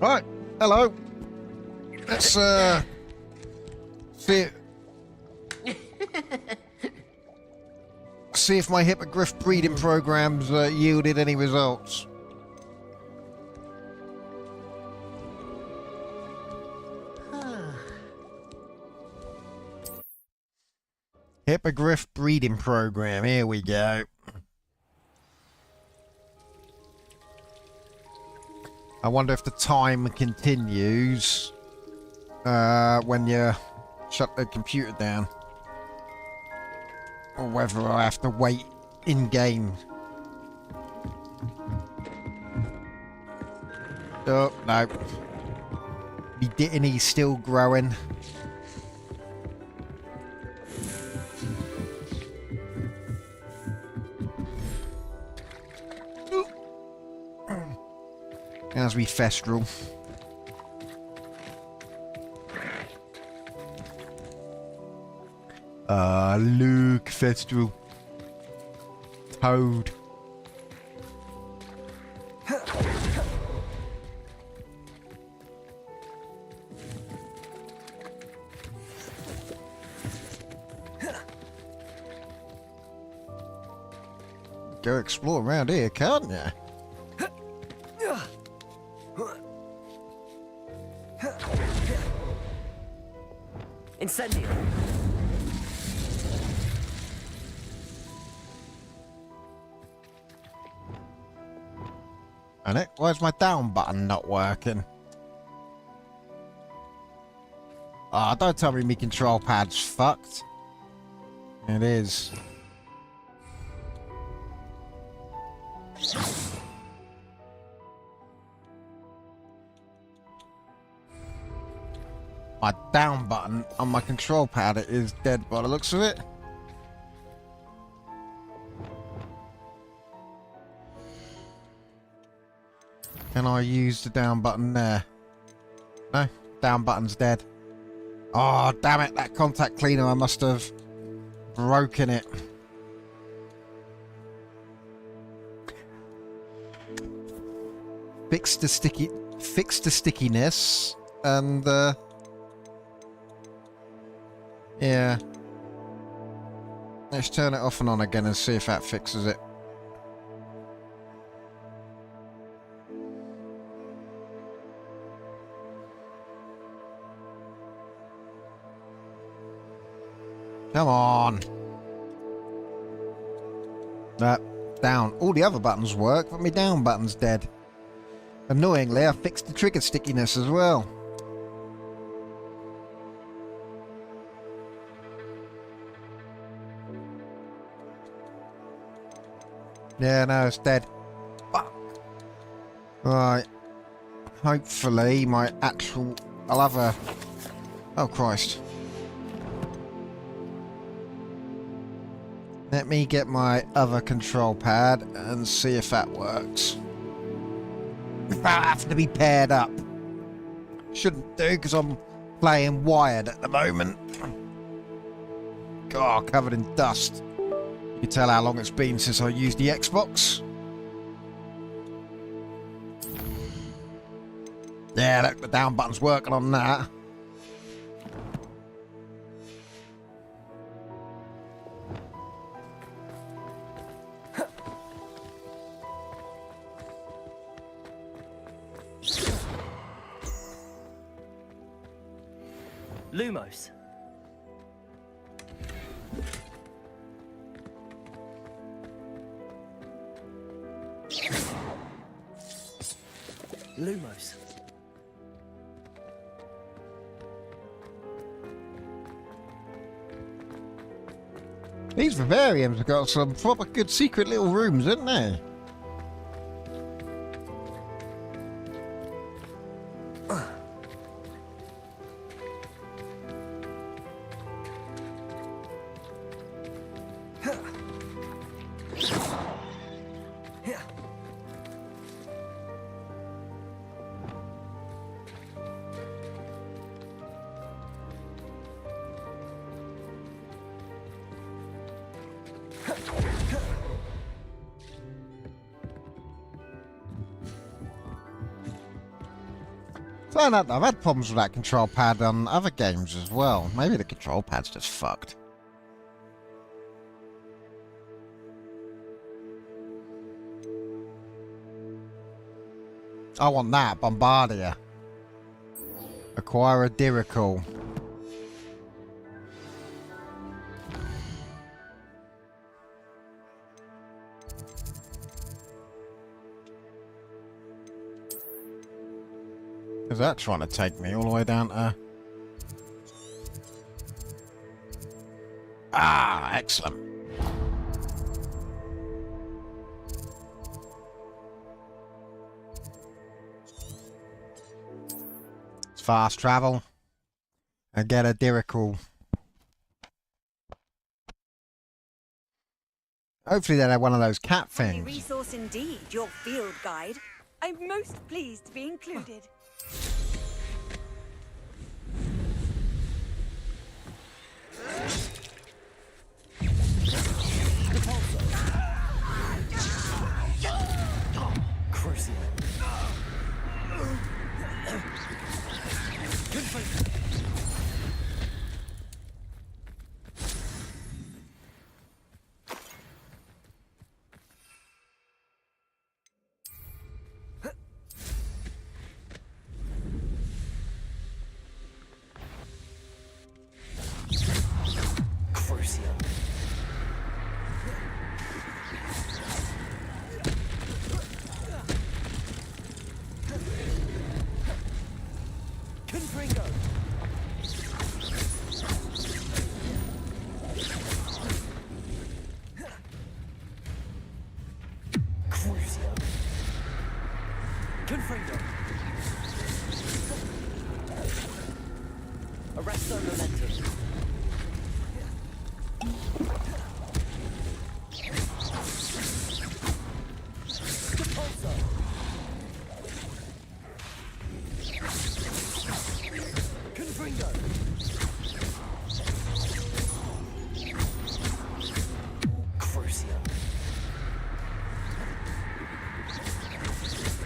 Right, hello. Let's see see if my hippogriff breeding programs yielded any results. Hippogriff breeding program. Here we go. I wonder if the time continues when you shut the computer down, or whether I have to wait in game. Oh no, me Dittany's still growing. As we Festrel. Look, Festrel. Toad. Go explore around here, can't you? Incendio. And it, where's my down button not working? Ah, don't tell me my control pad's fucked. It is. My down button on my control pad is dead by the looks of it. Can I use the down button there? No, down button's dead. Oh, damn it, that contact cleaner, I must have broken it. Fix the stickiness, and yeah. Let's turn it off and on again and see if that fixes it. Come on. That down. All the other buttons work, but my down button's dead. Annoyingly, I fixed the trigger stickiness as well. Yeah, no, it's dead. Fuck. Right. Hopefully, my actual... I'll have a... Oh, Christ. Let me get my other control pad and see if that works. That have to be paired up. Shouldn't do, because I'm playing wired at the moment. God, covered in dust. You can tell how long it's been since I used the Xbox. Yeah, look, the down button's working on that. Lumos. Lumos. These vivariums have got some proper good secret little rooms, haven't they? Saying that, I've had problems with that control pad on other games as well. Maybe the control pad's just fucked. I want that, Bombardier. Acquire a Dirical. Is that trying to take me all the way down to... Ah, excellent. It's fast travel. And get a Dirical. Hopefully they have one of those cat A things. resource indeed, your field guide. I'm most pleased to be included. Crucial. Crucial. Confringo. Crucial. Confringo. Arresto momentum. Repulso. Confringo. Crucial.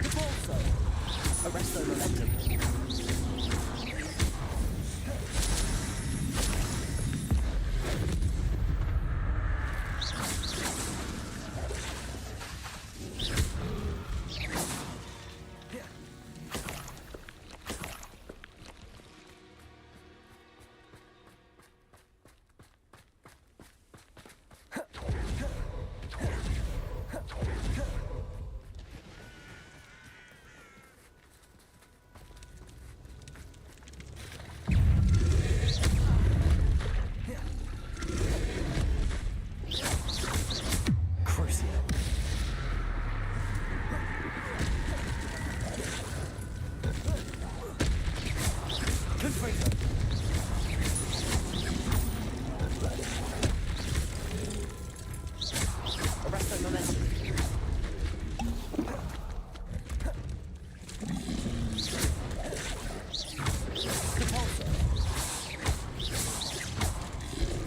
Repulso. Arresto momentum. Crucial. Confringo. Arresto momentum. Repulso.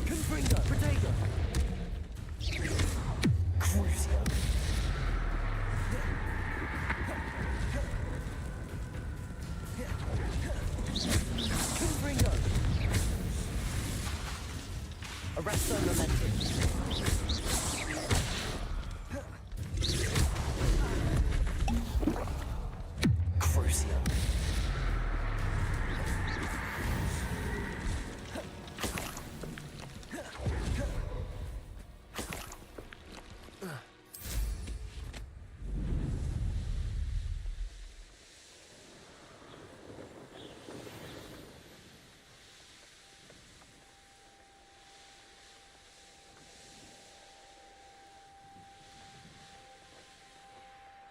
Confringo. Protego. Crucial. Confringo. Arresto momentum. Crucial.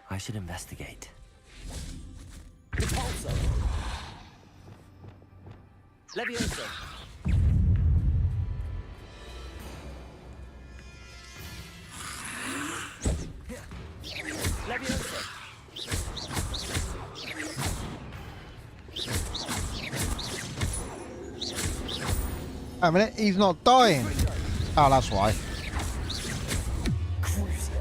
I should investigate. Repulso. Levioso. Levioso. Wait a minute, he's not dying. Oh, that's why. Crucial.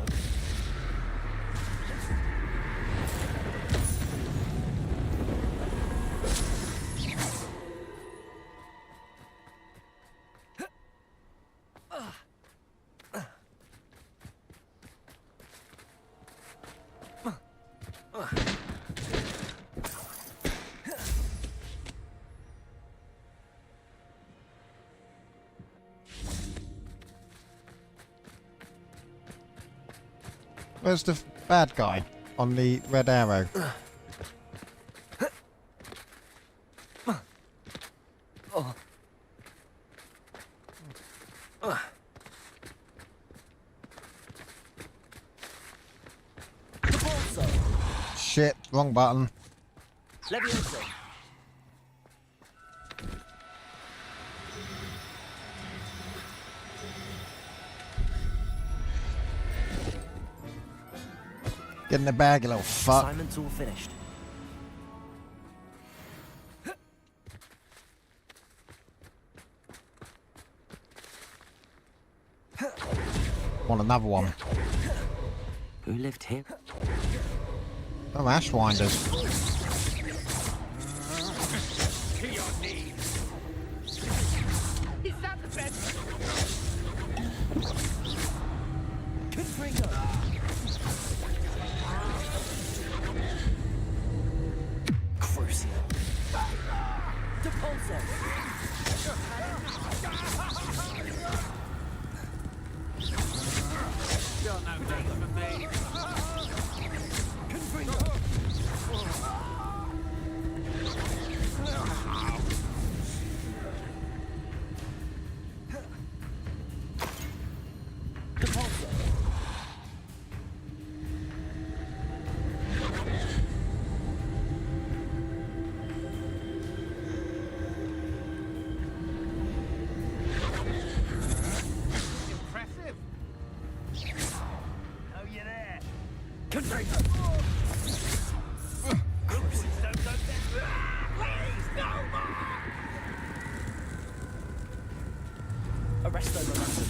Where's the bad guy on the red arrow? Shit, wrong button. Levioso. Get in the bag, you little fuck. Assignment's all finished. Want another one. Who lived here? Oh, Ashwinders. To your knees. Is that the best? Confringo. Crucio. Depulso. Still no thanks for me. Confringo. Depulso. Impressive. Oh, you're there. Confringo. Please, no more! Arresto momentum.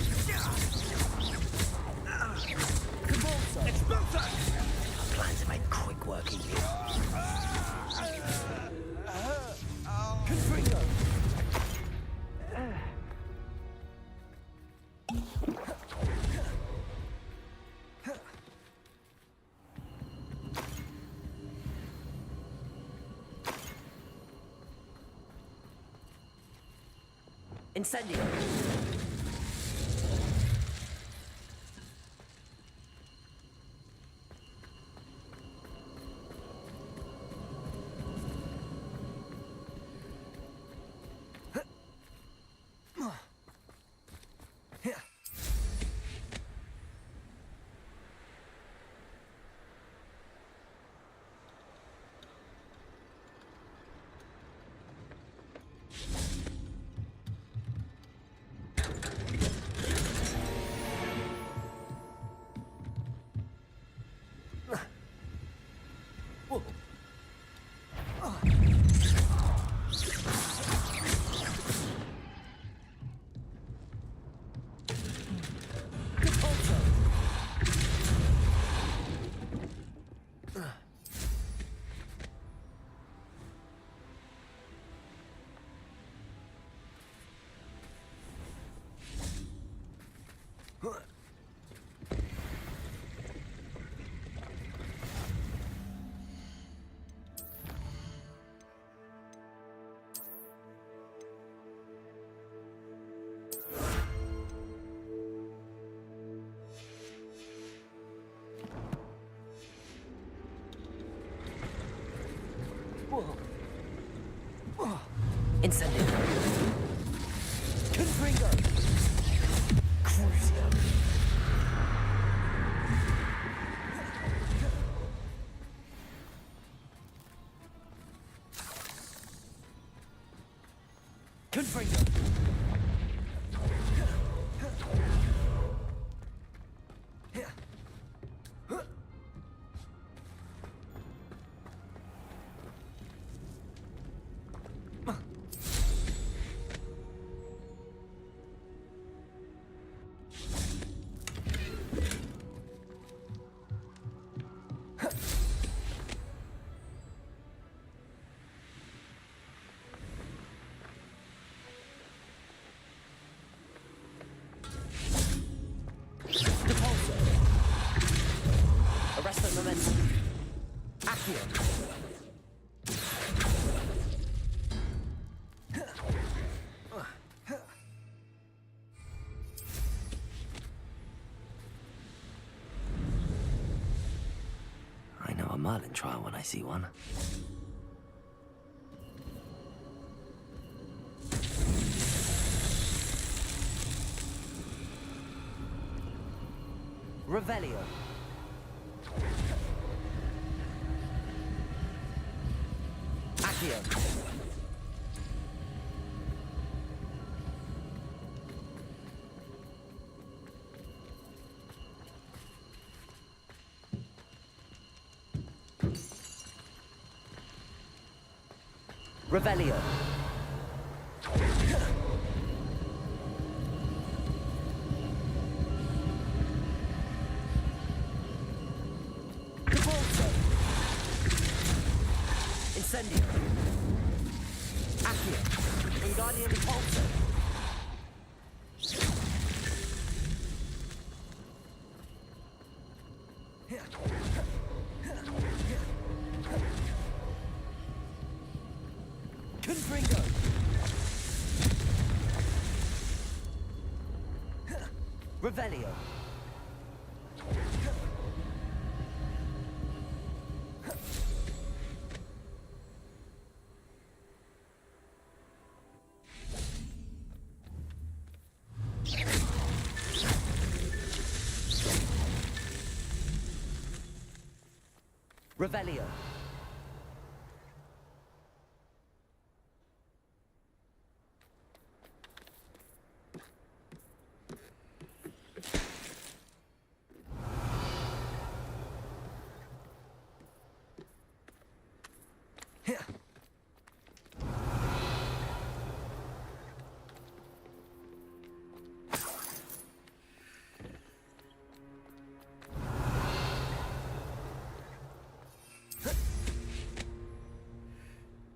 Convulso. Expulso! Our plans are made quick work of you. Confringo. Incendio. Incendio. Confringo. Crucio. Confringo. Accio. I know a Merlin trial when I see one. Revelio. Accio. Revelio. Cavolto. Incendio. Accio. Wingardium Repulso. Confringo. Revelio. Revelio.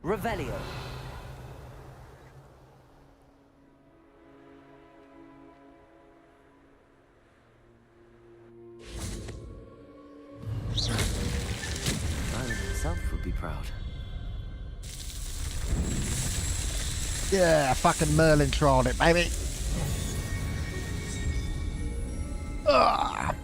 Revelio. Merlin himself would be proud. Yeah, fucking Merlin trialed it, baby. Ugh.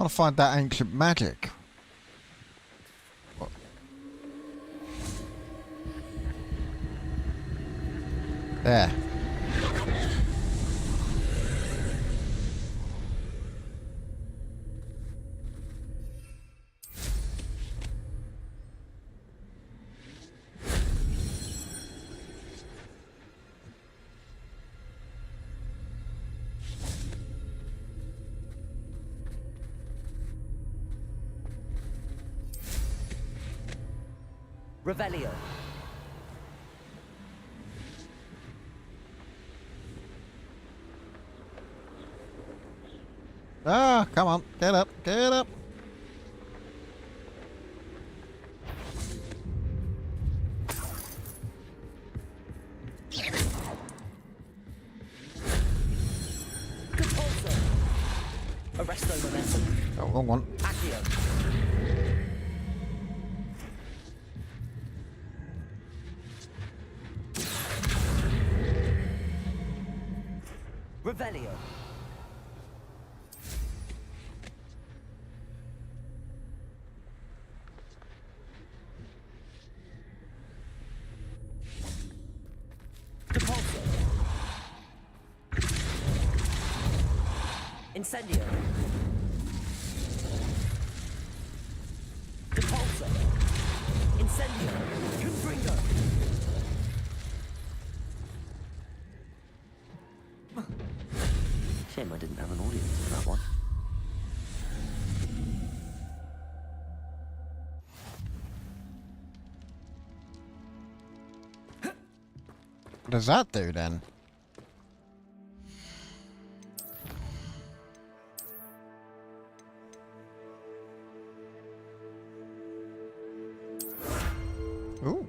I want to find that ancient magic. What? There. Revelio. Ah, come on, get up, get up. Compulso. Arresto momentum. Oh, wrong one. Accio. Revelio. Compulso. Incendio. Compulso. Incendio. Confringo. Shame I didn't have an audience for that one. What does that do then? Ooh.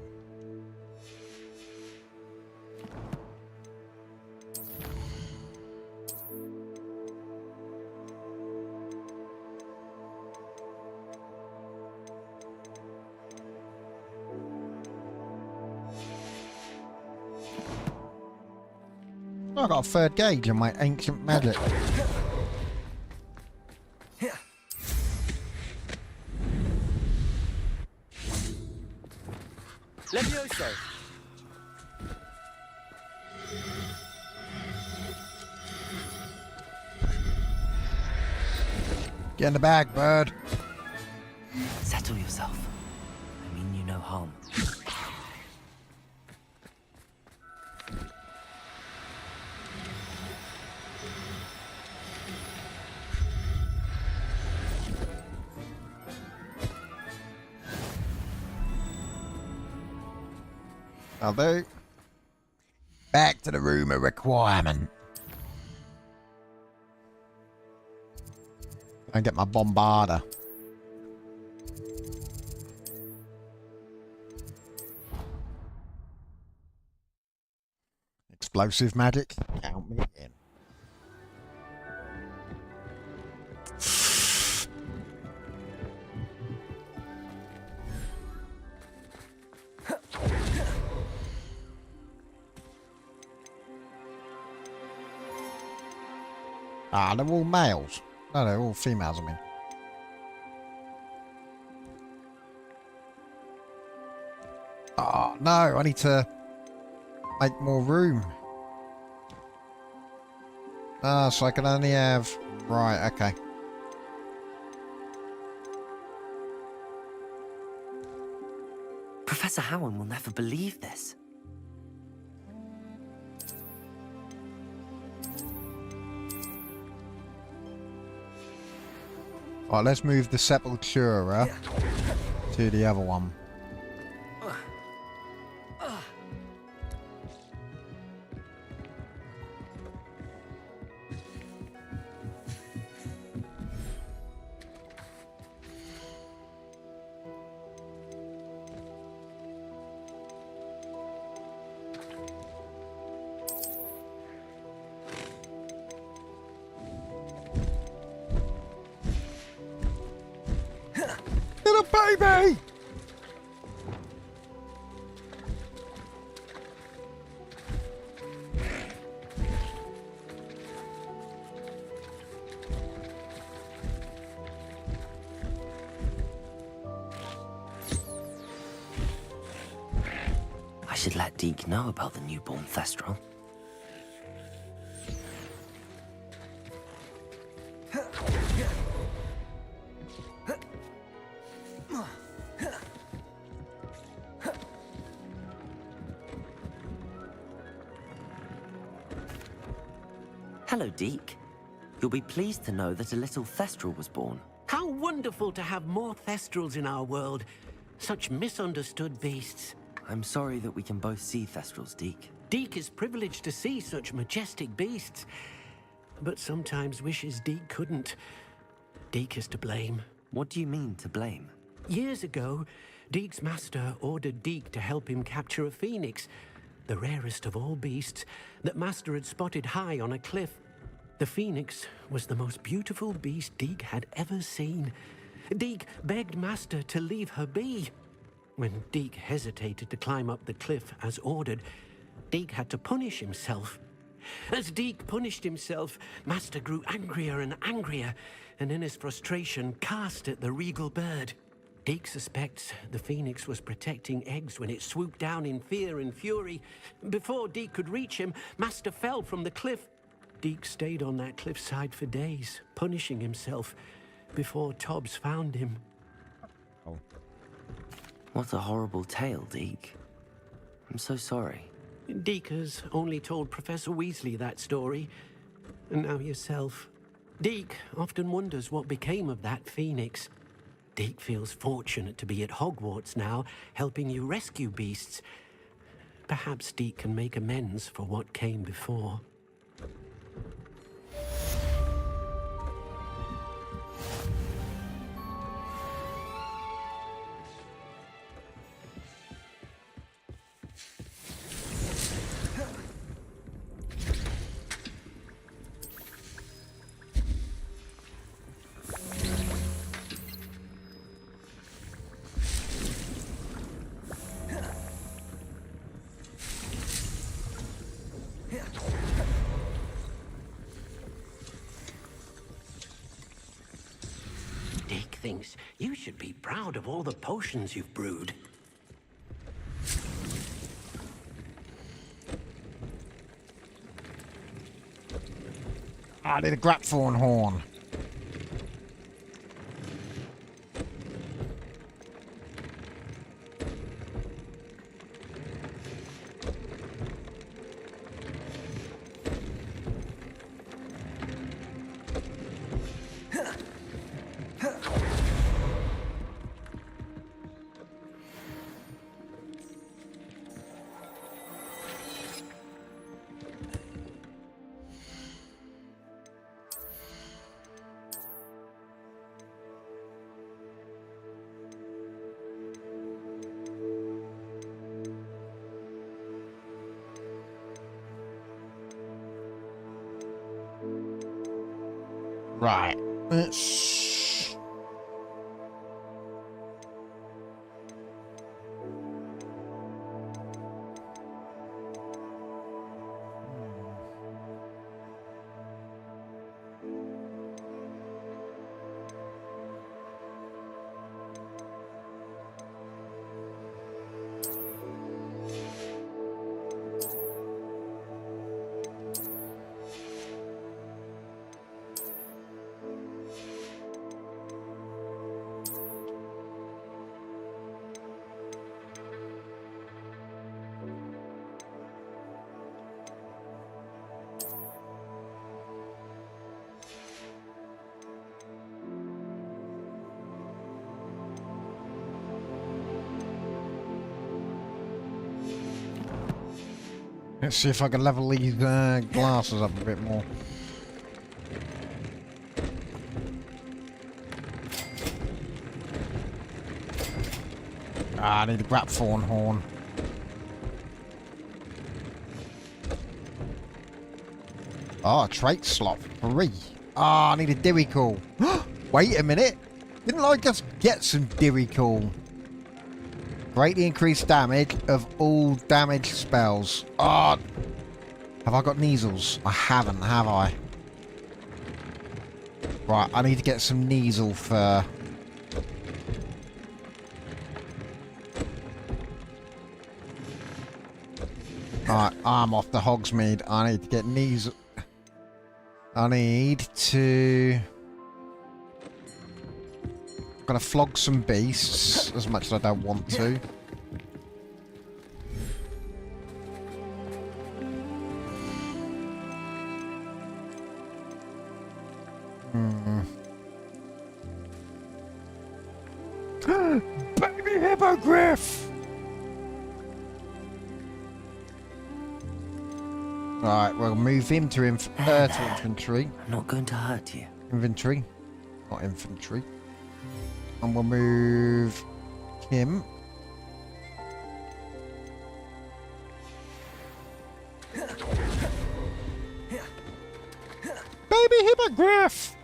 I got a third gauge in my ancient magic. Levioso! Get in the bag, bird. Settle yourself. I mean you no harm. I'll do. Back to the room of requirement. I get my bombarder. Explosive magic. Count me in. Ah, they're all males. No, they're all females, I mean. Oh, no, I need to make more room. Ah, so I can only have... Right, okay. Professor Howard will never believe this. Alright, let's move the Sepultura to the other one. Little baby! I should let Deke know about the newborn Thestral. Hello, Deke. You'll be pleased to know that a little Thestral was born. How wonderful to have more Thestrals in our world. Such misunderstood beasts. I'm sorry that we can both see Thestrals, Deke. Deke is privileged to see such majestic beasts, but sometimes wishes Deke couldn't. Deke is to blame. What do you mean, to blame? Years ago, Deke's master ordered Deke to help him capture a phoenix, the rarest of all beasts, that master had spotted high on a cliff. The phoenix was the most beautiful beast Deke had ever seen. Deke begged master to leave her be. When Deke hesitated to climb up the cliff as ordered, Deke had to punish himself. As Deke punished himself, master grew angrier and angrier, and in his frustration cast at the regal bird. Deke suspects the phoenix was protecting eggs when it swooped down in fear and fury. Before Deke could reach him, master fell from the cliff. Deke stayed on that cliffside for days, punishing himself, before Tobbs found him. What a horrible tale, Deke. I'm so sorry. Deke has only told Professor Weasley that story, and now yourself. Deke often wonders what became of that phoenix. Deke feels fortunate to be at Hogwarts now, helping you rescue beasts. Perhaps Deke can make amends for what came before. thinks you should be proud of all the potions you've brewed. I need a grapthorn horn. Right. Let's... Let's see if I can level these glasses up a bit more. Ah, I need a grapthorn horn. Oh, trait slot 3. Ah, I need a Diricool. Wait a minute. Didn't I just get some Diricool? Greatly increased damage of all damage spells. Ah, have I got Neasels? I haven't, have I? Right, I need to get some Neasel fur. Alright, I'm off to Hogsmeade. I need to get Neasel. I need to... Gotta flog some beasts, as much as I don't want to. Baby hippogriff! Right, we'll move him to infantry. I'm not going to hurt you. Inventory, not infantry. And we'll move him. Baby hippogriff!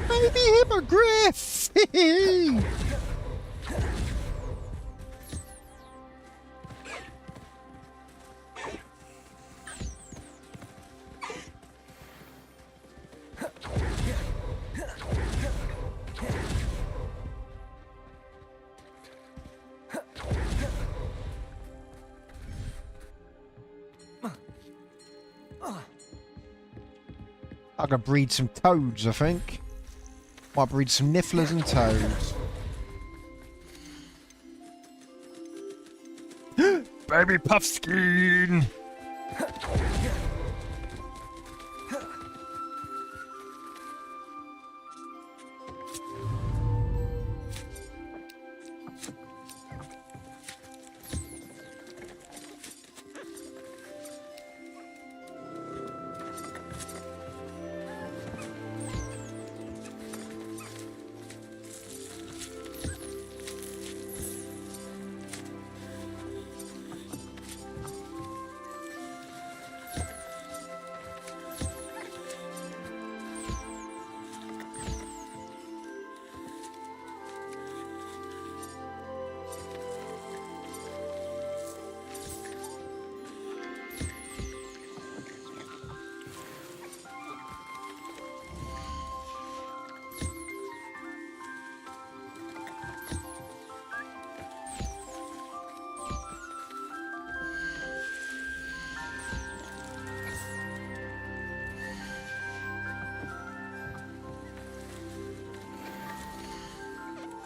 Baby hippogriff! I'm gonna breed some toads, I think. Might breed some nifflers and toads. Baby Puffskein!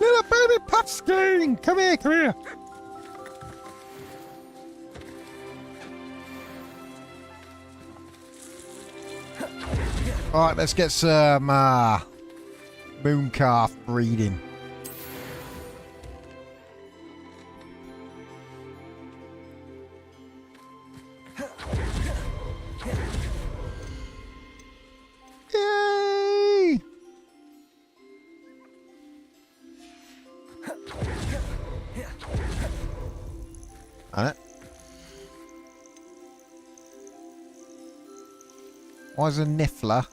Little baby Puffskein! Come here, come here! Alright, let's get some mooncalf breeding. Yay! On it. Why is a niffler?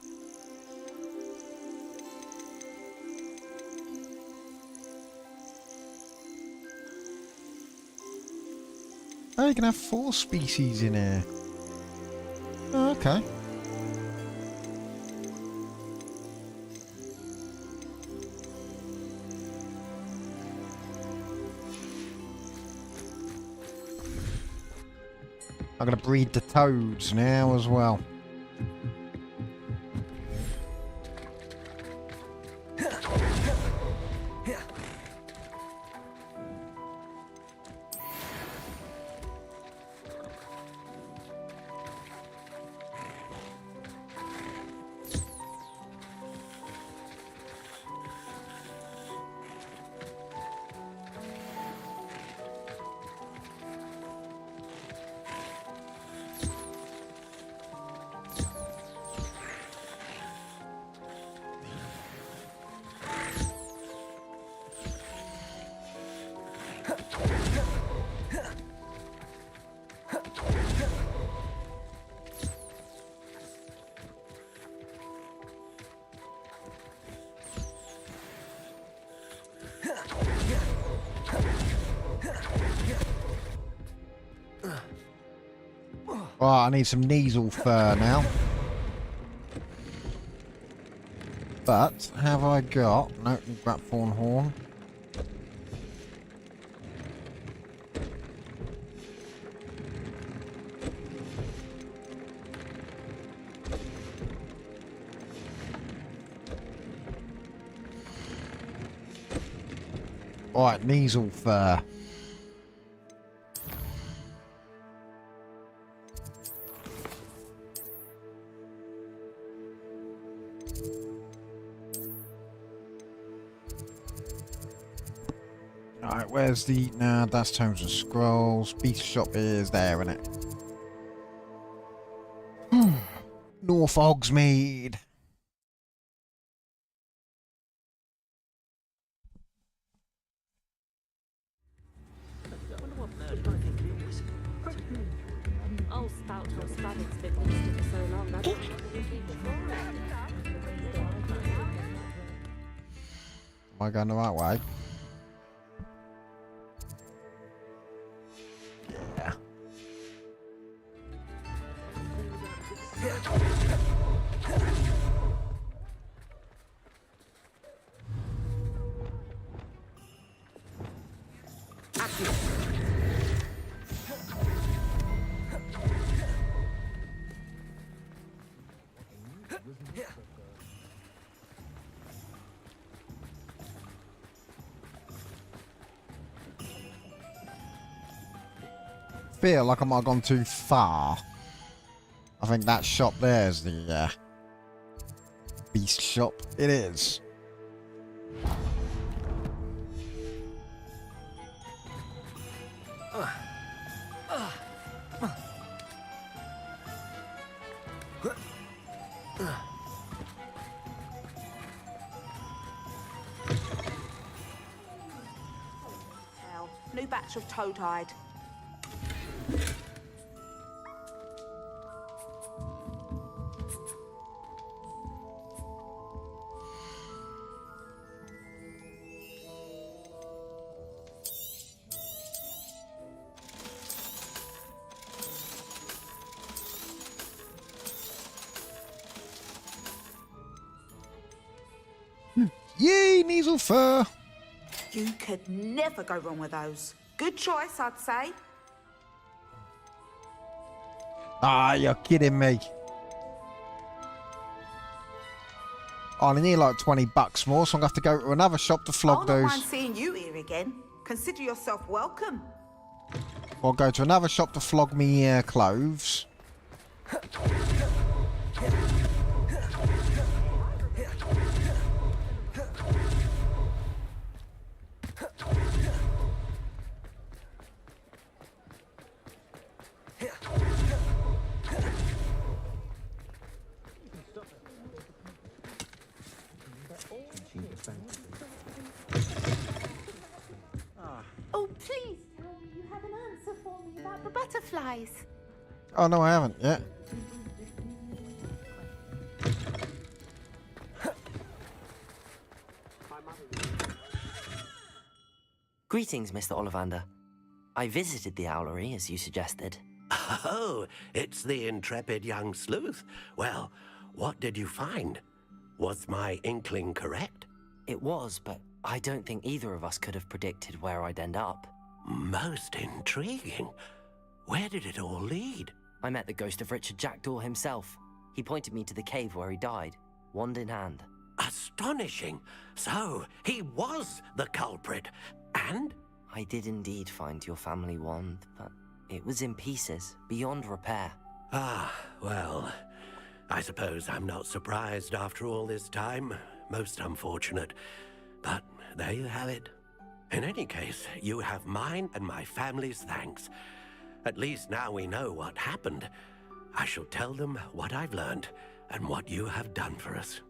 Oh, you can have 4 species in here. Oh, okay. I'm going to breed the toads now as well. Right, I need some Kneasel fur now. But, have I got... No, Grapthorn horn. Right, Kneasel fur. Alright, where's the... Nah, that's Tomes and Scrolls. Beast shop is there, isn't it? North Hogsmeade. Old spout or Spavin's been wasted for so long, I don't think we can keep it going. Am I going the right way? Yeah. feel like I might have gone too far. I think that shop there is the beast shop. It is. Hell, new batch of toad-hide. Yay, Neasel fur! You could never go wrong with those. Good choice, I'd say. Ah, you're kidding me. I only need like 20 bucks more, so I'm going to have to go to another shop to flog I'll not those. mind seeing you here again. Consider yourself welcome. I'll go to another shop to flog me clothes. Oh, please tell me you have an answer for me about the butterflies. Oh, no, I haven't yet. Greetings, Mr. Ollivander. I visited the owlery, as you suggested. Oh, it's the intrepid young sleuth. Well, what did you find? Was my inkling correct? It was, but I don't think either of us could have predicted where I'd end up. Most intriguing. Where did it all lead? I met the ghost of Richard Jackdaw himself. He pointed me to the cave where he died, wand in hand. Astonishing. So, he was the culprit. And? I did indeed find your family wand, but it was in pieces, beyond repair. Ah, well, I suppose I'm not surprised after all this time. Most unfortunate. But there you have it. In any case, you have mine and my family's thanks. At least now we know what happened. I shall tell them what I've learned and what you have done for us.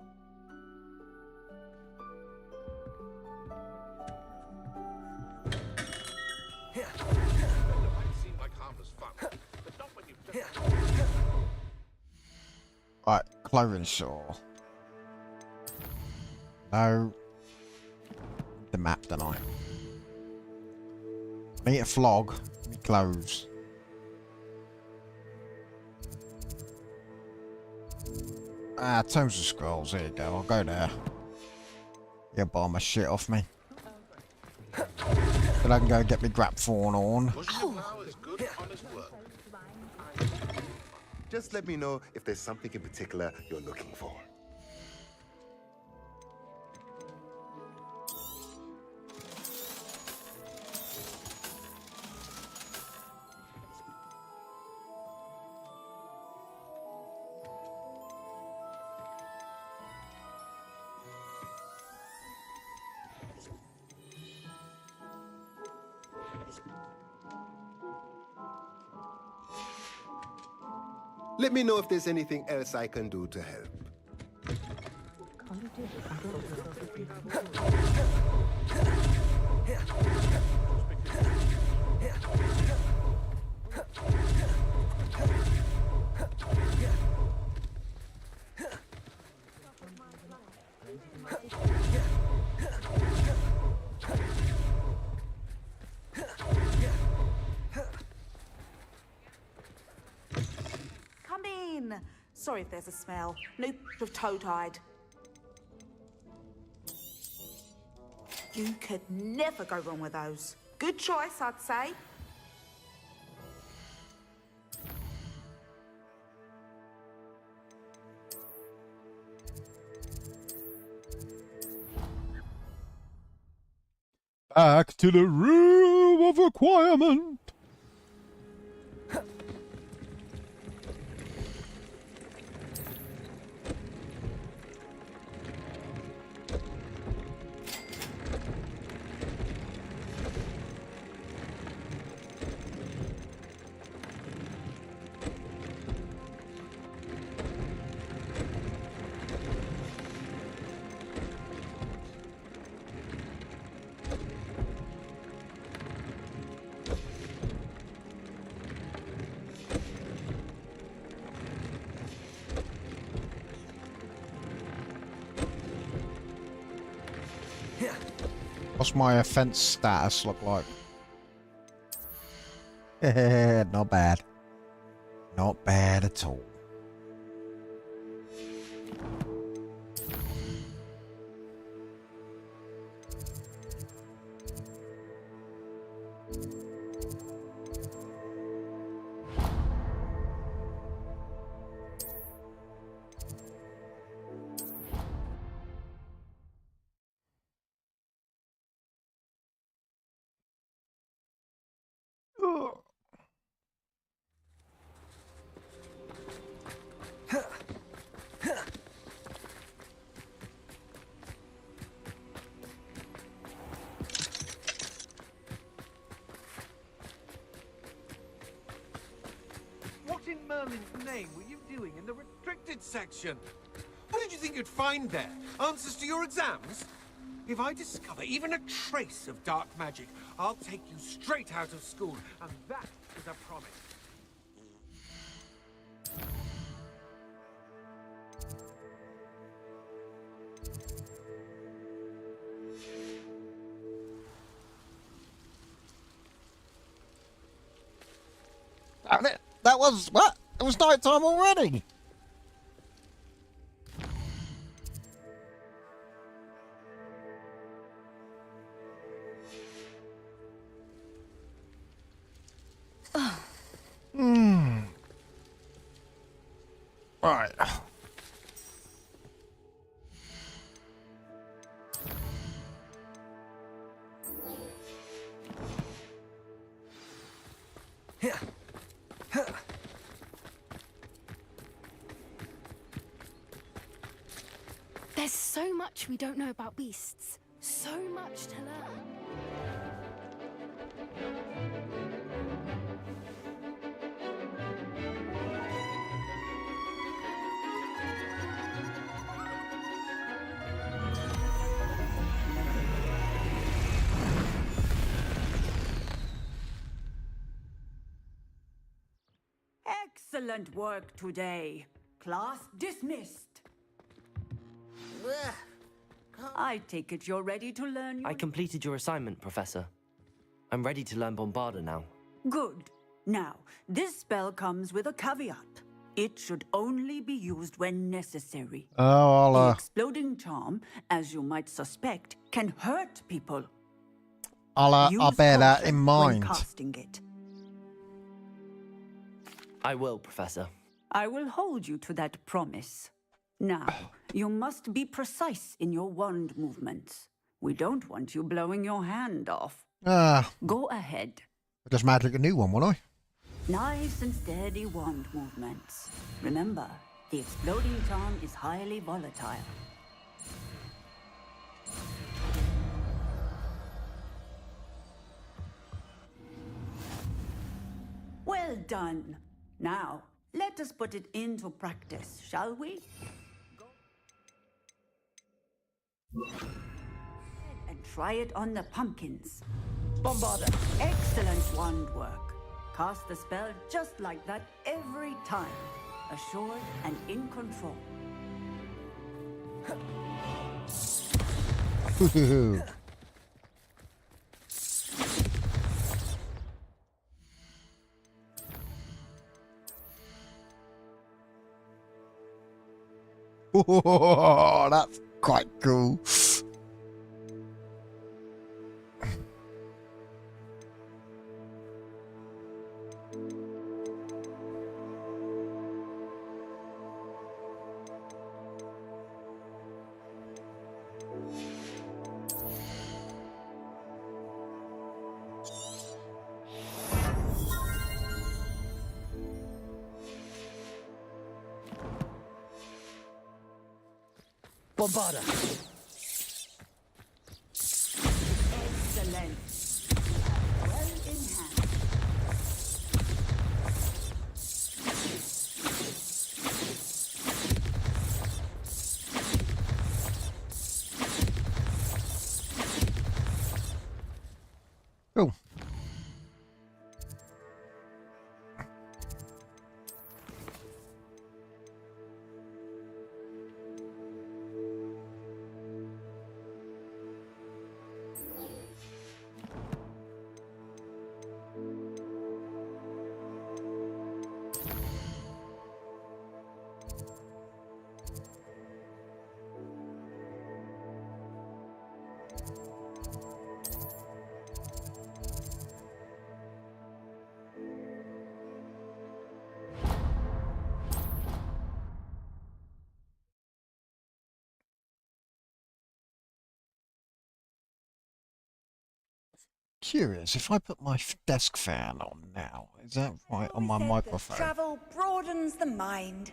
Right, clothing store. No. The map, don't I? I need a flog. Me clothes. Ah, Tomes of Scrolls. There you go. I'll go there. You'll buy my shit off me. Then I can go get my grap fawn on. Just let me know if there's something in particular you're looking for. Let me know if there's anything else I can do to help. Come in. Sorry if there's a smell. New of toad-hide. You could never go wrong with those. Good choice, I'd say. Back to the room of requirement. What's my offense status look like? Not bad. Not bad at all. What in Merlin's name were you doing in the restricted section? What did you think you'd find there? Answers to your exams? If I discover even a trace of dark magic, I'll take you straight out of school, and that is a promise. That was what? It was night time already. Right. There's so much we don't know about beasts. So much to learn. Excellent work today. Class dismissed. I take it you're ready to learn your... I completed your assignment, Professor. I'm ready to learn Bombarda now. Good. Now, this spell comes with a caveat. It should only be used when necessary. Oh, The I'll exploding charm, as you might suspect, can hurt people. I'll Use bear that caution in when mind. casting it. I will, Professor. I will hold you to that promise. Now, you must be precise in your wand movements. We don't want you blowing your hand off. Go ahead. I just magic a new one, won't I? Nice and steady wand movements. Remember, the exploding charm is highly volatile. Well done. Now, let us put it into practice, shall we? And try it on the pumpkins. Bombarda! Excellent wand work. Cast the spell just like that every time. Assured and in control. Oh, that's quite cool. Bombarda! Excellent. Well in hand. Cool. curious, if I put my desk fan on now, is that right on my microphone? Travel broadens the mind.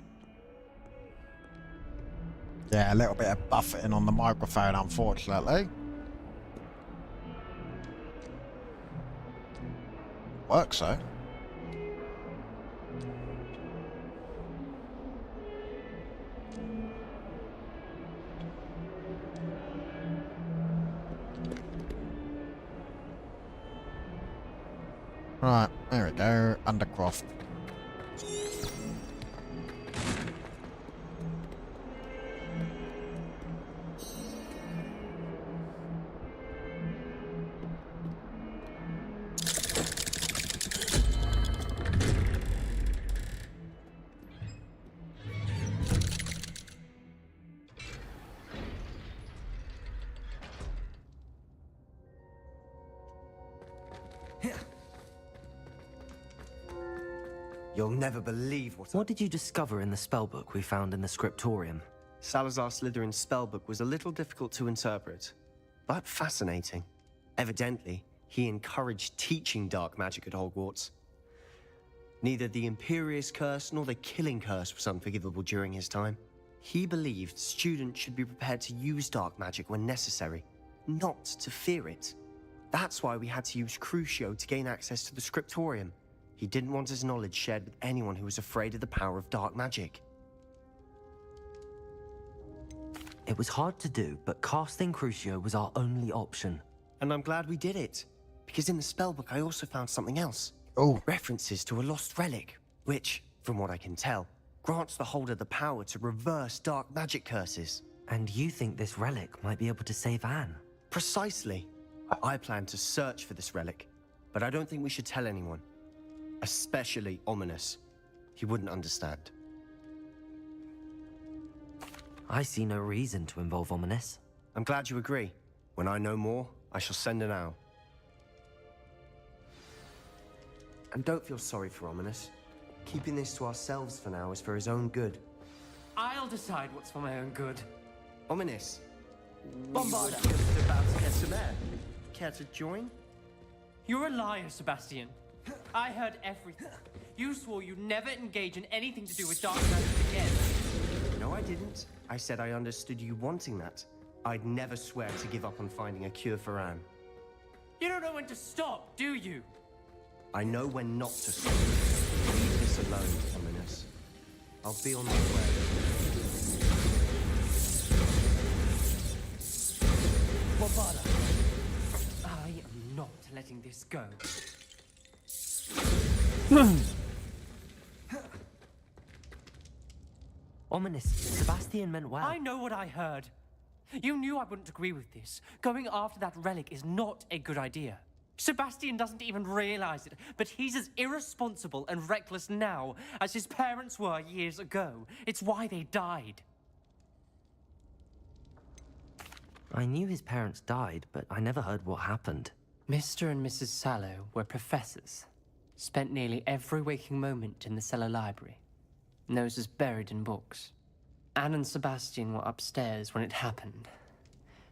Yeah, a little bit of buffeting on the microphone, unfortunately. Works though. Right, there we go, Undercroft. You'll never believe What did you discover in the spellbook we found in the scriptorium? Salazar Slytherin's spellbook was a little difficult to interpret, but fascinating. Evidently, he encouraged teaching dark magic at Hogwarts. Neither the Imperious Curse nor the Killing Curse was unforgivable during his time. He believed students should be prepared to use dark magic when necessary, not to fear it. That's why we had to use Crucio to gain access to the scriptorium. He didn't want his knowledge shared with anyone who was afraid of the power of dark magic. It was hard to do, but casting Crucio was our only option. And I'm glad we did it, because in the spellbook I also found something else. Oh. References to a lost relic, which, from what I can tell, grants the holder the power to reverse dark magic curses. And you think this relic might be able to save Anne? Precisely. I plan to search for this relic, but I don't think we should tell anyone. Especially Ominous. He wouldn't understand. I see no reason to involve Ominous. I'm glad you agree. When I know more, I shall send an owl. And don't feel sorry for Ominous. Keeping this to ourselves for now is for his own good. I'll decide what's for my own good. Ominous. Bombarda. Just about to get some air. Care to join? You're a liar, Sebastian. I heard everything. You swore you'd never engage in anything to do with dark magic again. No, I didn't. I said I understood you wanting that. I'd never swear to give up on finding a cure for Anne. You don't know when to stop, do you? I know when not to stop. Leave this alone, Ominous. I'll be on my way. Bombarda. I am not letting this go. Ominous, Sebastian meant well. I know what I heard. You knew I wouldn't agree with this. Going after that relic is not a good idea. Sebastian doesn't even realize it, but he's as irresponsible and reckless now as his parents were years ago. It's why they died. I knew his parents died, but I never heard what happened. Mr. and Mrs. Sallow were professors. Spent nearly every waking moment in the cellar library. Noses buried in books. Anne and Sebastian were upstairs when it happened.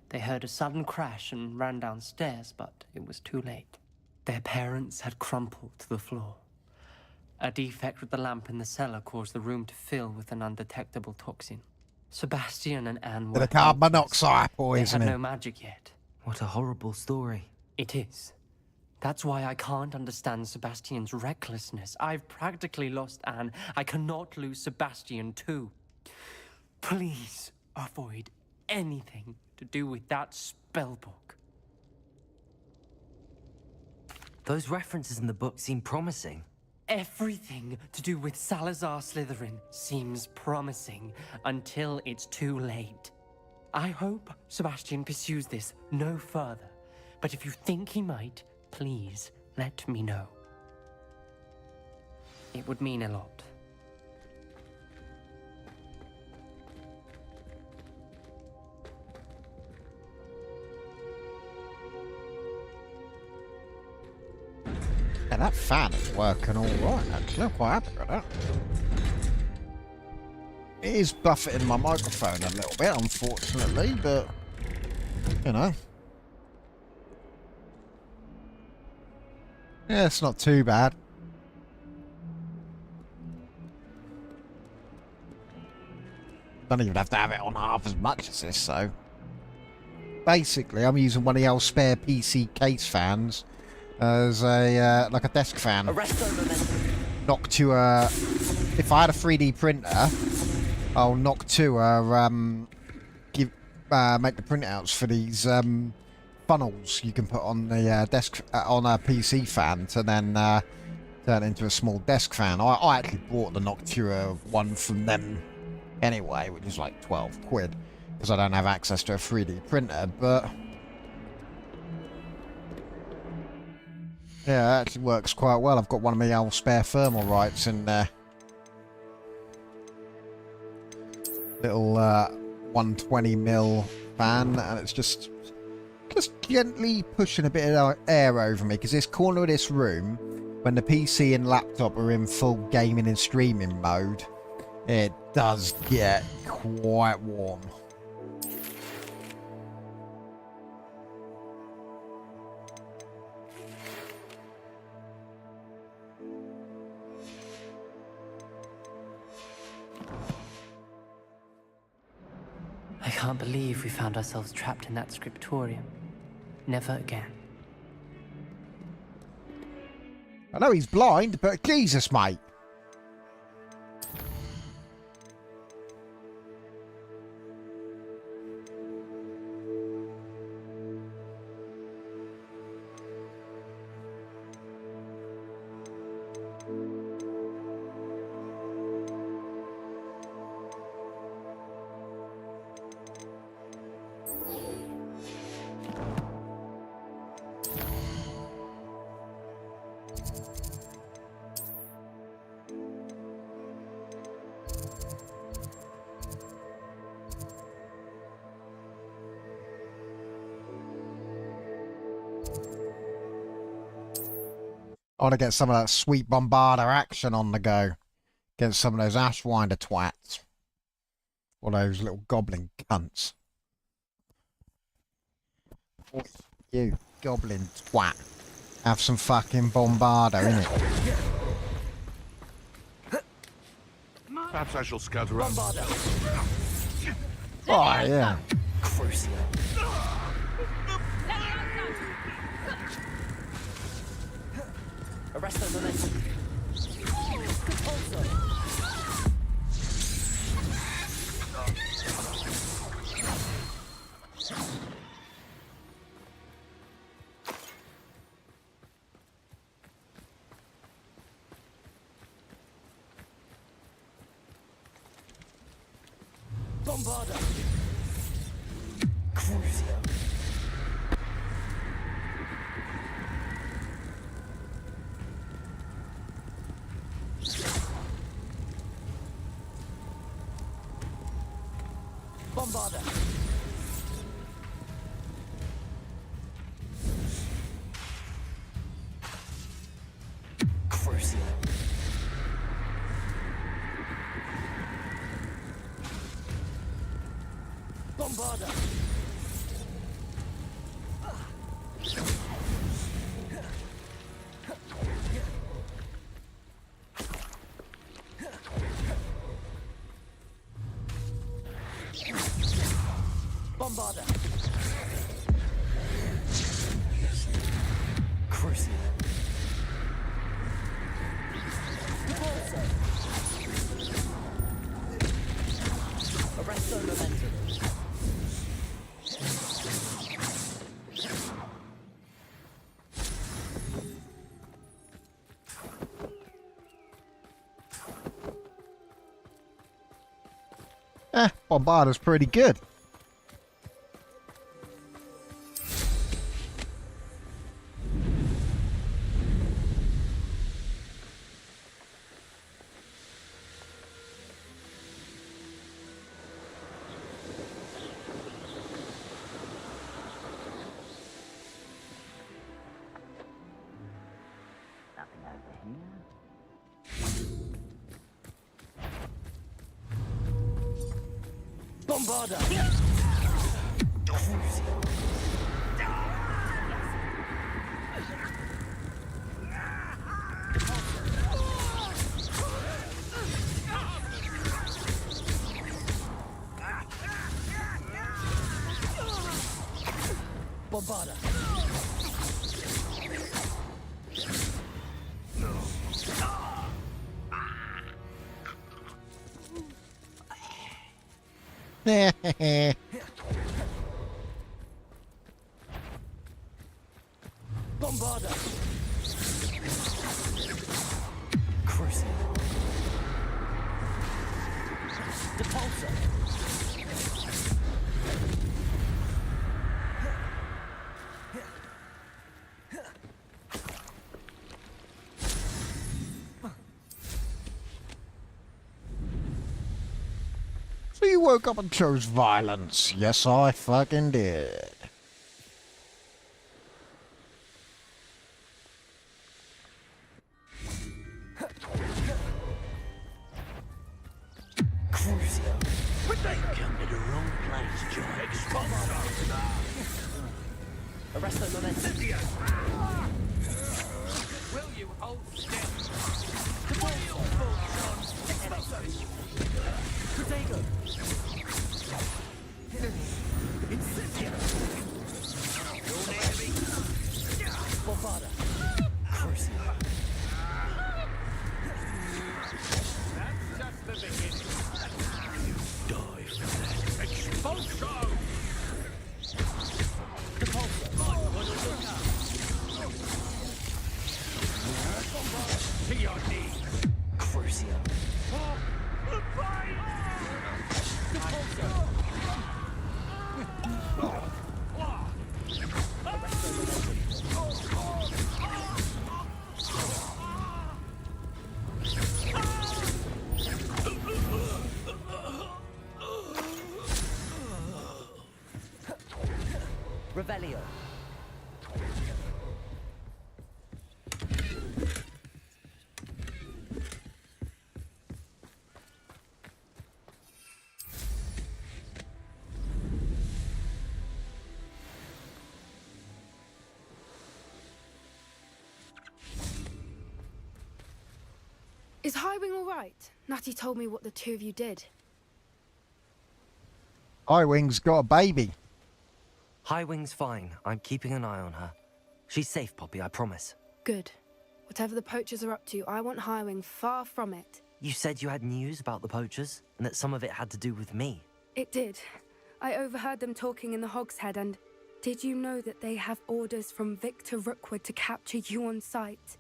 They heard a sudden crash and ran downstairs, but it was too late. Their parents had crumpled to the floor. A defect with the lamp in the cellar caused the room to fill with an undetectable toxin. Sebastian and Anne were The carbon helpless. monoxide They poisoning. had no magic yet. What a horrible story. It is. That's why I can't understand Sebastian's recklessness. I've practically lost Anne. I cannot lose Sebastian too. Please avoid anything to do with that spellbook. Those references in the book seem promising. Everything to do with Salazar Slytherin seems promising until it's too late. I hope Sebastian pursues this no further. But if you think he might, please let me know. It would mean a lot. Yeah, that fan is working all right, actually. I'm quite happy with that. It is buffeting my microphone a little bit, unfortunately, but, you know. Yeah, it's not too bad. Don't even have to have it on half as much as this, so... Basically, I'm using one of the old spare PC case fans as a, like a desk fan. Knock to a... If I had a 3D printer, I'll knock to a, make the printouts for these, funnels you can put on the, desk, on a PC fan to then, turn it into a small desk fan. I actually bought the Noctua one from them anyway, which is like 12 quid. Because I don't have access to a 3D printer, but... Yeah, it actually works quite well. I've got one of my old spare thermal rights in there. Little 120mm fan, and it's just gently pushing a bit of air over me, because this corner of this room, when the PC and laptop are in full gaming and streaming mode, it does get quite warm. I can't believe we found ourselves trapped in that scriptorium. Never again. I know he's blind, but Jesus, mate. I want to get some of that sweet bombarder action on the go. Get some of those Ashwinder twats. Or those little goblin cunts. Oh, you goblin twat. Have some fucking bombarder, innit? Perhaps I shall scout around. Oh, yeah. Arresto momentum. Bombarda. Crucio. Bombarda. Crucio. Bombarda. Bombarda. Crucio. Arresto momentum. Bombarder's pretty good. Bombarda. Bombarda. Bombarda. Cruising. Depulsor. So you woke up and chose violence. Yes, I fucking did. Crucio. They come to the wrong place, John. Arresto momentum. Will you hold still? Protego. Incendio. Bombarda. Crucio. That's just the beginning. Die for that. Expulso! To your knees. Crucio. Revelio. Is Highwing all right? Natty told me what the two of you did. Highwing's got a baby. Highwing's fine. I'm keeping an eye on her. She's safe, Poppy, I promise. Good. Whatever the poachers are up to, I want Highwing far from it. You said you had news about the poachers, and that some of it had to do with me. It did. I overheard them talking in the Hogshead, and did you know that they have orders from Victor Rookwood to capture you on sight?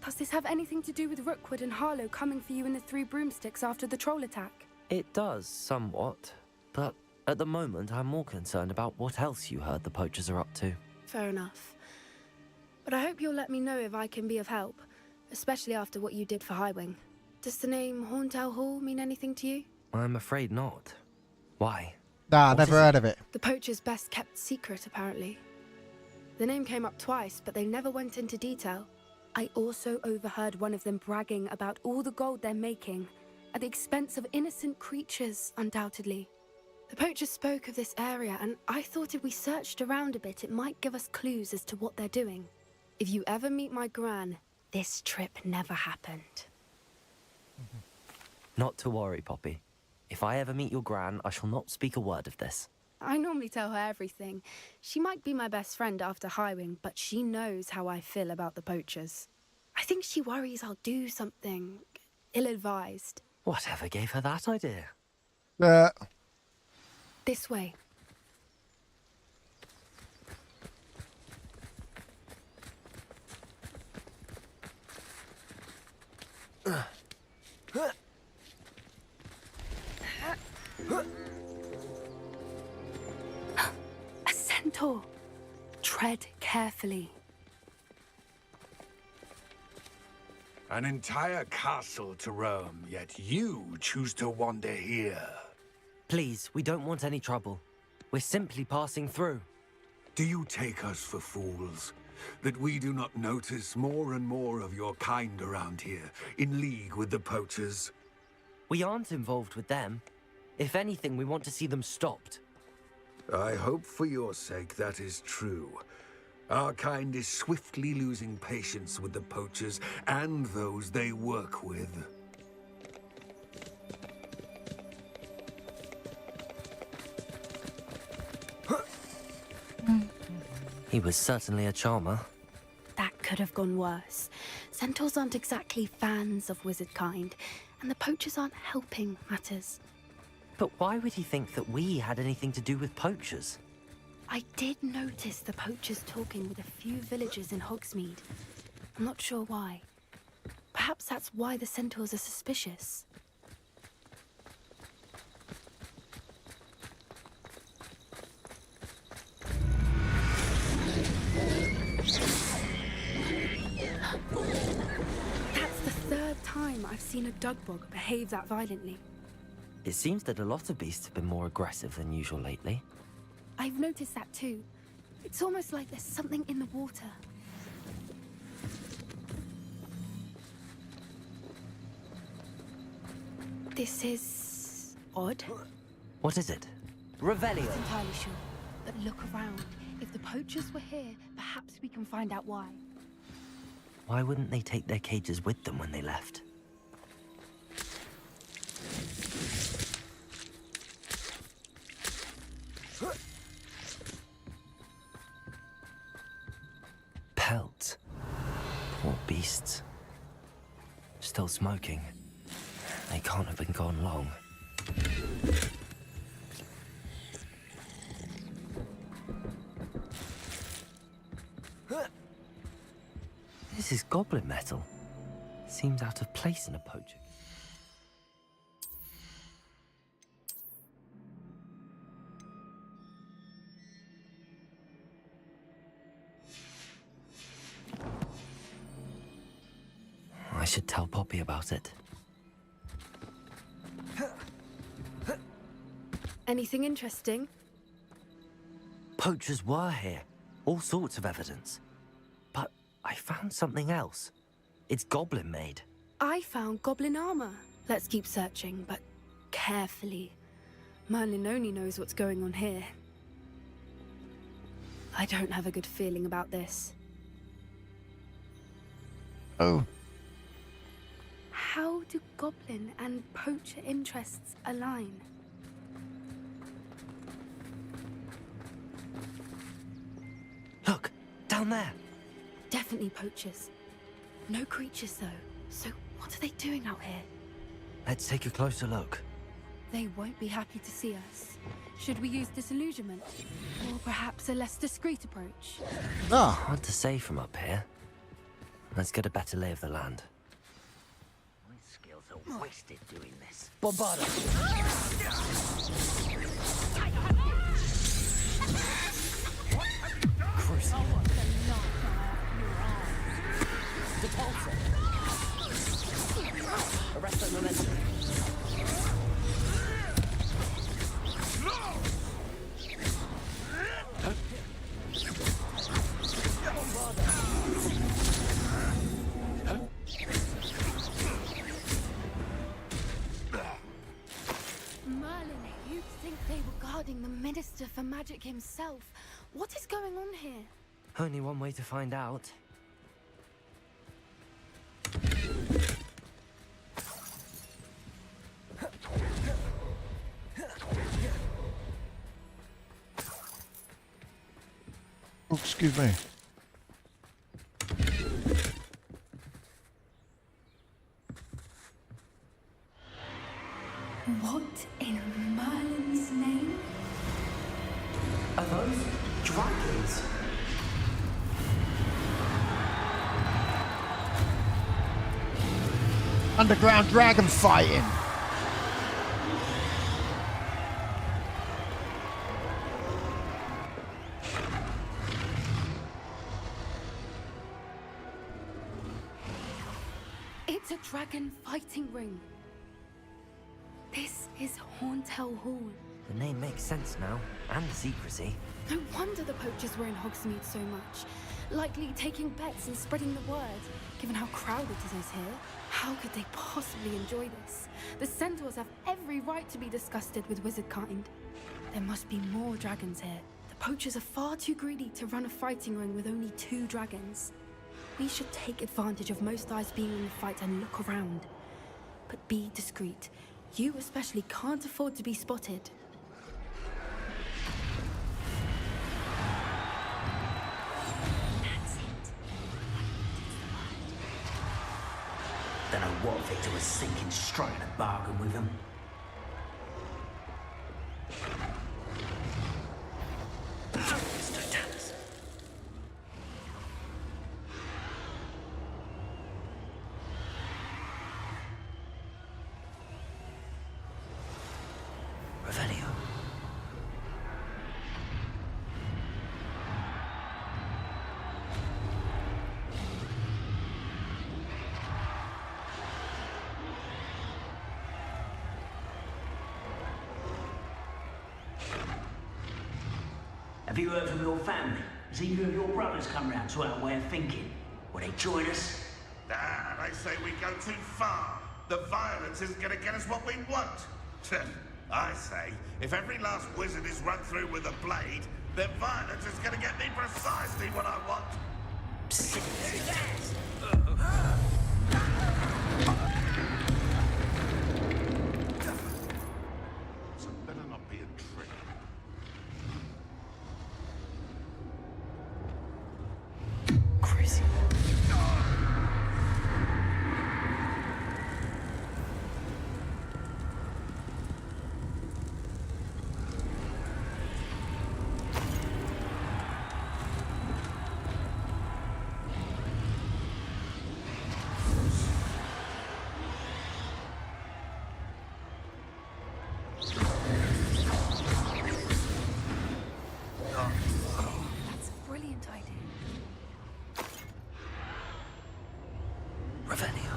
Does this have anything to do with Rookwood and Harlow coming for you in the Three Broomsticks after the troll attack? It does, somewhat. But at the moment, I'm more concerned about what else you heard the poachers are up to. Fair enough. But I hope you'll let me know if I can be of help, especially after what you did for Highwing. Does the name Horntail Hall mean anything to you? I'm afraid not. Why? Nah, What never is it? heard of it. The poacher's best kept secret, apparently. The name came up twice, but they never went into detail. I also overheard one of them bragging about all the gold they're making, at the expense of innocent creatures, undoubtedly. The poacher spoke of this area, and I thought if we searched around a bit, it might give us clues as to what they're doing. If you ever meet my gran, this trip never happened. Not to worry, Poppy. If I ever meet your gran, I shall not speak a word of this. I normally tell her everything. She might be my best friend after Highwing, but she knows how I feel about the poachers. I think she worries I'll do something ill-advised. Whatever gave her that idea? This way. A centaur. Tread carefully. An entire castle to roam, yet you choose to wander here. Please, we don't want any trouble. We're simply passing through. Do you take us for fools? That we do not notice more and more of your kind around here, in league with the poachers? We aren't involved with them. If anything, we want to see them stopped. I hope for your sake that is true. Our kind is swiftly losing patience with the poachers and those they work with. He was certainly a charmer. That could have gone worse. Centaurs aren't exactly fans of wizard kind, and the poachers aren't helping matters. But why would he think that we had anything to do with poachers? I did notice the poachers talking with a few villagers in Hogsmeade. I'm not sure why. Perhaps that's why the centaurs are suspicious. That's the third time I've seen a dugbog behave that violently. It seems that a lot of beasts have been more aggressive than usual lately. I've noticed that too. It's almost like there's something in the water. This is odd. What is it? Revelio. Not entirely sure, but look around. If the poachers were here, perhaps we can find out why. Why wouldn't they take their cages with them when they left? Pelts. Poor beasts. Still smoking. They can't have been gone long. This is goblin metal. Seems out of place in a poacher. I should tell Poppy about it. Anything interesting? Poachers were here. All sorts of evidence. But I found something else. It's goblin made. I found goblin armor. Let's keep searching, but carefully. Merlin only knows what's going on here. I don't have a good feeling about this. Oh. How do goblin and poacher interests align? Look, down there. Definitely poachers. No creatures, though. So what are they doing out here? Let's take a closer look. They won't be happy to see us. Should we use disillusionment? Or perhaps a less discreet approach? Ah. Hard to say from up here. Let's get a better lay of the land. My skills are wasted doing this. Bombarda! Crucial. Depulsor. Arrest that momentum. Merlin, you'd think they were guarding the Minister for Magic himself. What is going on here? Only one way to find out. Oh, excuse me. What in Merlin's name? Are those dragons? Underground dragon fighting. It's a dragon fighting ring. This is Hauntel Hall. The name makes sense now, and the secrecy. No wonder the poachers were in Hogsmeade so much. Likely taking bets and spreading the word, given how crowded it is here. How could they possibly enjoy this? The centaurs have every right to be disgusted with wizard kind. There must be more dragons here. The poachers are far too greedy to run a fighting ring with only 2 dragons. We should take advantage of most eyes being in the fight and look around. But be discreet. You especially can't afford to be spotted. what Victor was thinking, striking a bargain with him. Revelio. Have you heard from your family? Has either of your brothers come round to our way of thinking? Will they join us? Nah, they say we go too far. The violence isn't gonna get us what we want. I say, if every last wizard is run through with a blade, then violence is gonna get me precisely what I want. So better not be a trick. Crazy. That's a brilliant idea. Revelio.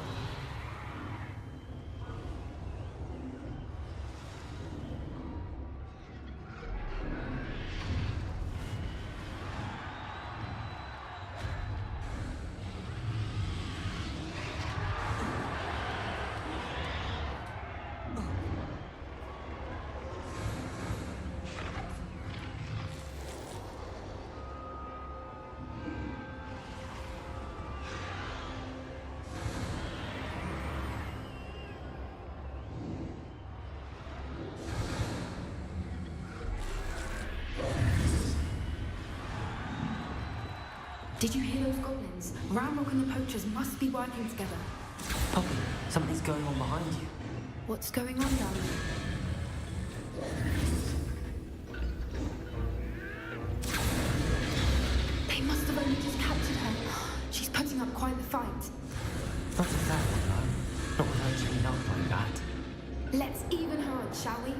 Did you hear those goblins? Ramrock and the poachers must be working together. Poppy, something's going on behind you. What's going on down there? They must have only just captured her. She's putting up quite the fight. Not with that one, though. Not with her chained up like that. Let's even her on, shall we?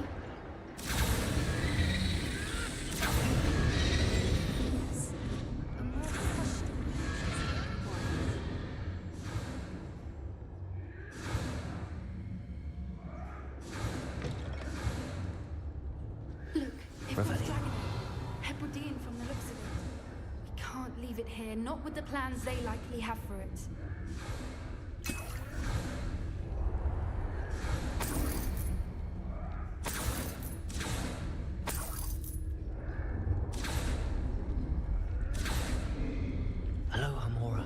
Look, they've got a dragon. Hebridean from the looks of it. We can't leave it here, not with the plans they likely have for it. Hello, Amora.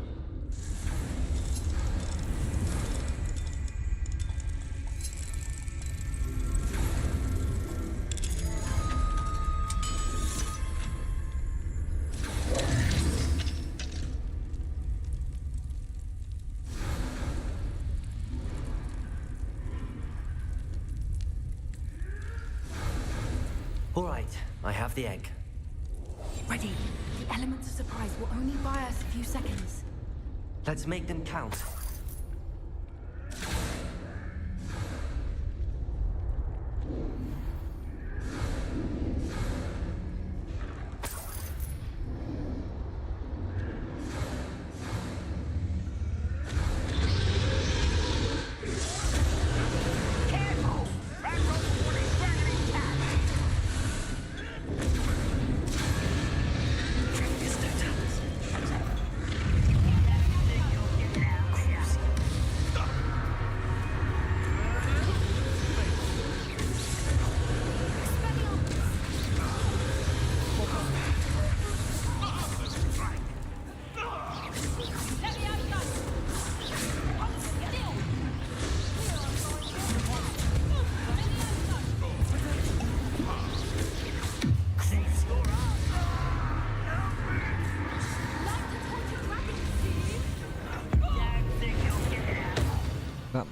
All right, I have the egg. Ready. The elements of surprise will only buy us a few seconds. Let's make them count.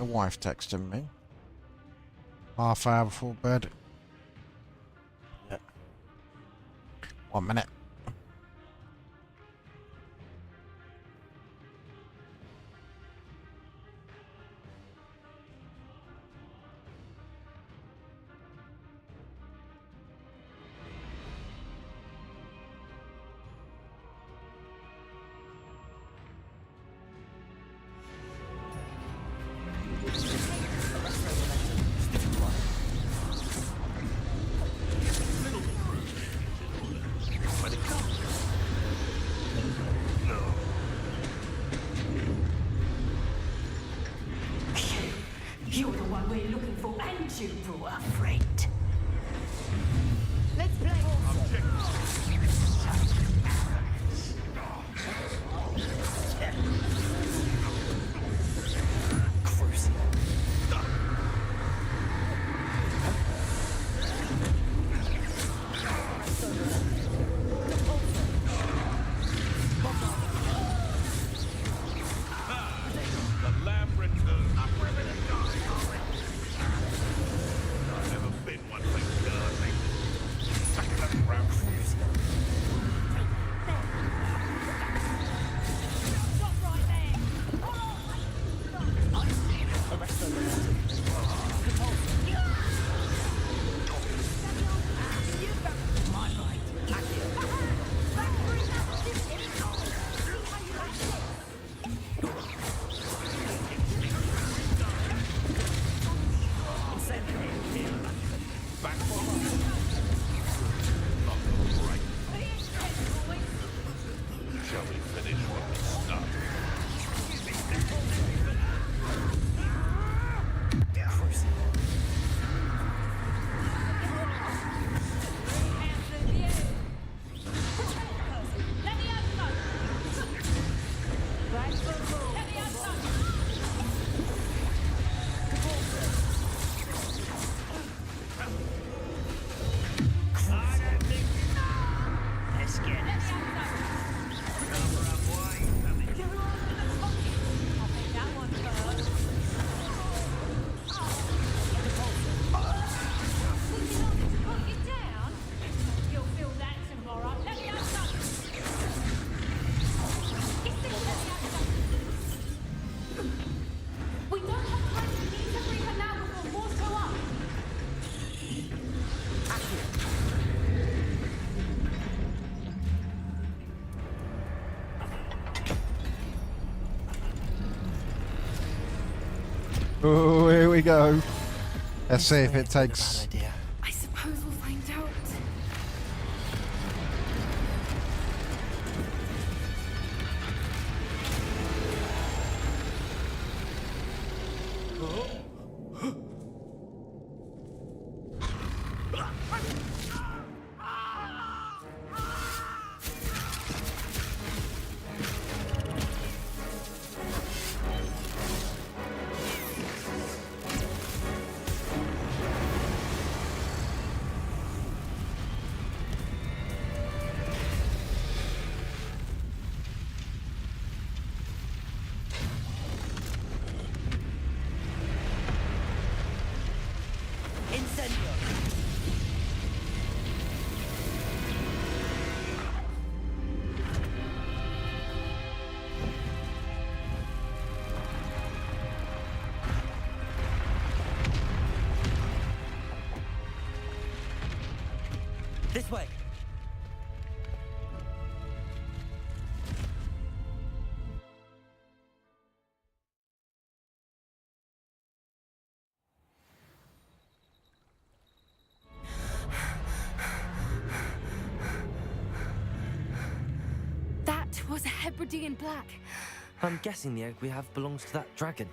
the wife texting me. Half hour before bed. Yeah. 1 minute. You're the one we're looking for, and you brought a freight. Let's play Oh, here we go. Let's see if it takes... I suppose we'll find out. This way. That was a Hebridean black. I'm guessing the egg we have belongs to that dragon.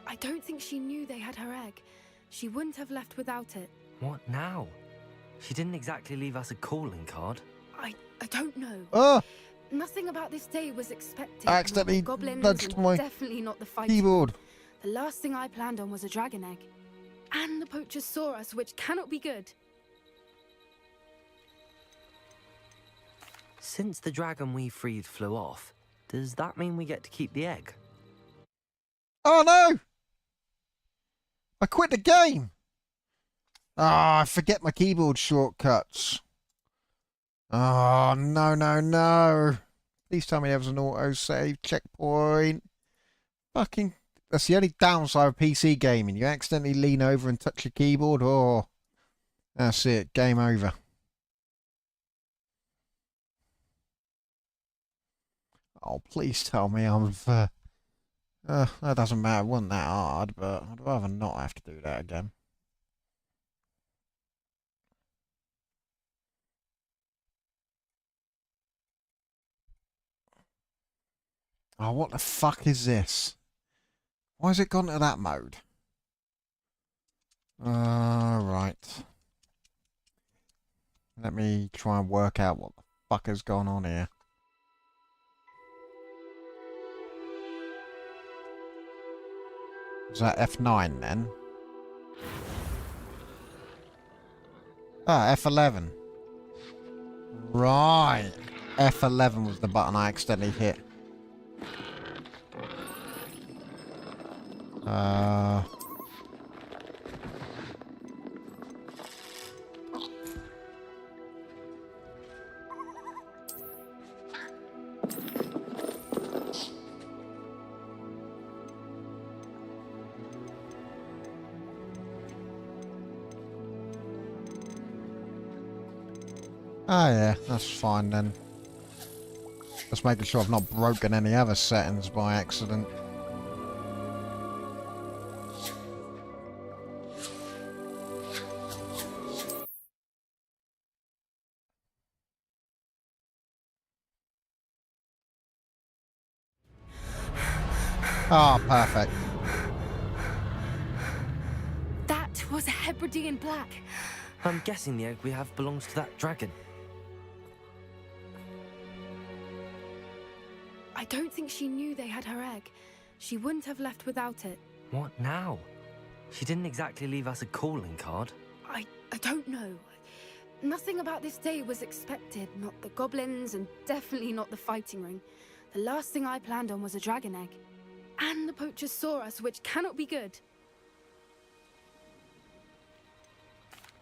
I don't think she knew they had her egg. She wouldn't have left without it. What now? She didn't exactly leave us a calling card. I don't know. Oh! Nothing about this day was expected. I accidentally Goblins nudged and my definitely not the fight. keyboard. The last thing I planned on was a dragon egg. And the poachers saw us, which cannot be good. Since the dragon we freed flew off, Does that mean we get to keep the egg? Oh no! I quit the game! Ah, I forget my keyboard shortcuts. Oh, no, no, no. Please tell me there was an auto-save checkpoint. Fucking... That's the only downside of PC gaming. You accidentally lean over and touch your keyboard. Oh, that's it. Game over. Oh, please tell me that doesn't matter. It wasn't that hard, but I'd rather not have to do that again. Oh, what the fuck is this? Why has it gone to that mode? Right. Let me try and work out what the fuck has gone on here. Is that F9 then? Ah, F11. Right. F11 was the button I accidentally hit. Ah, yeah, that's fine then. Just making sure I've not broken any other settings by accident. Ah, perfect. That was a Hebridean black. I'm guessing the egg we have belongs to that dragon. I don't think she knew they had her egg. She wouldn't have left without it. What now? She didn't exactly leave us a calling card. I don't know. Nothing about this day was expected. Not the goblins, and definitely not the fighting ring. The last thing I planned on was a dragon egg. And the poachers saw us, which cannot be good.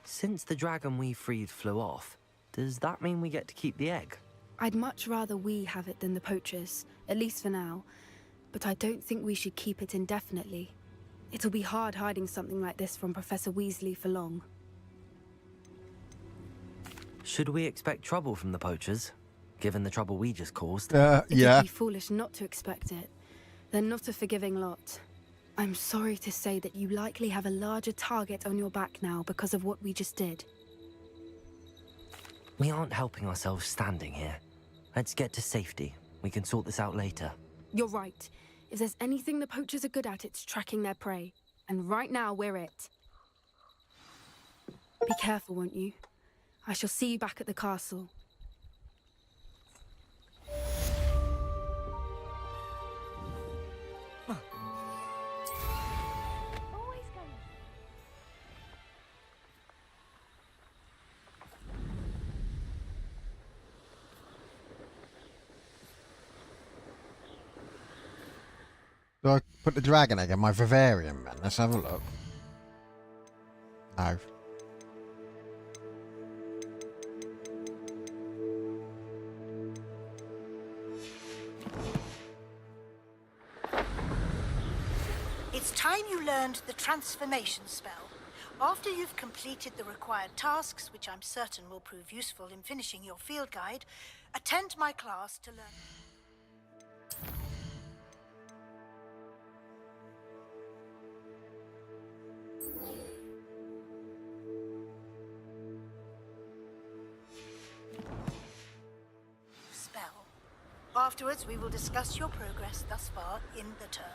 Since the dragon we freed flew off, does that mean we get to keep the egg? I'd much rather we have it than the poachers, at least for now. But I don't think we should keep it indefinitely. It'll be hard hiding something like this from Professor Weasley for long. Should we expect trouble from the poachers, given the trouble we just caused? Yeah. It'd be foolish not to expect it. They're not a forgiving lot. I'm sorry to say that you likely have a larger target on your back now because of what we just did. We aren't helping ourselves standing here. Let's get to safety. We can sort this out later. You're right. If there's anything the poachers are good at, it's tracking their prey. And right now, we're it. Be careful, won't you? I shall see you back at the castle. Do I put the dragon egg in my vivarium, man? Let's have a look. No. It's time you learned the transformation spell. After you've completed the required tasks, which I'm certain will prove useful in finishing your field guide, attend my class to learn... spell. Afterwards, we will discuss your progress thus far in the term.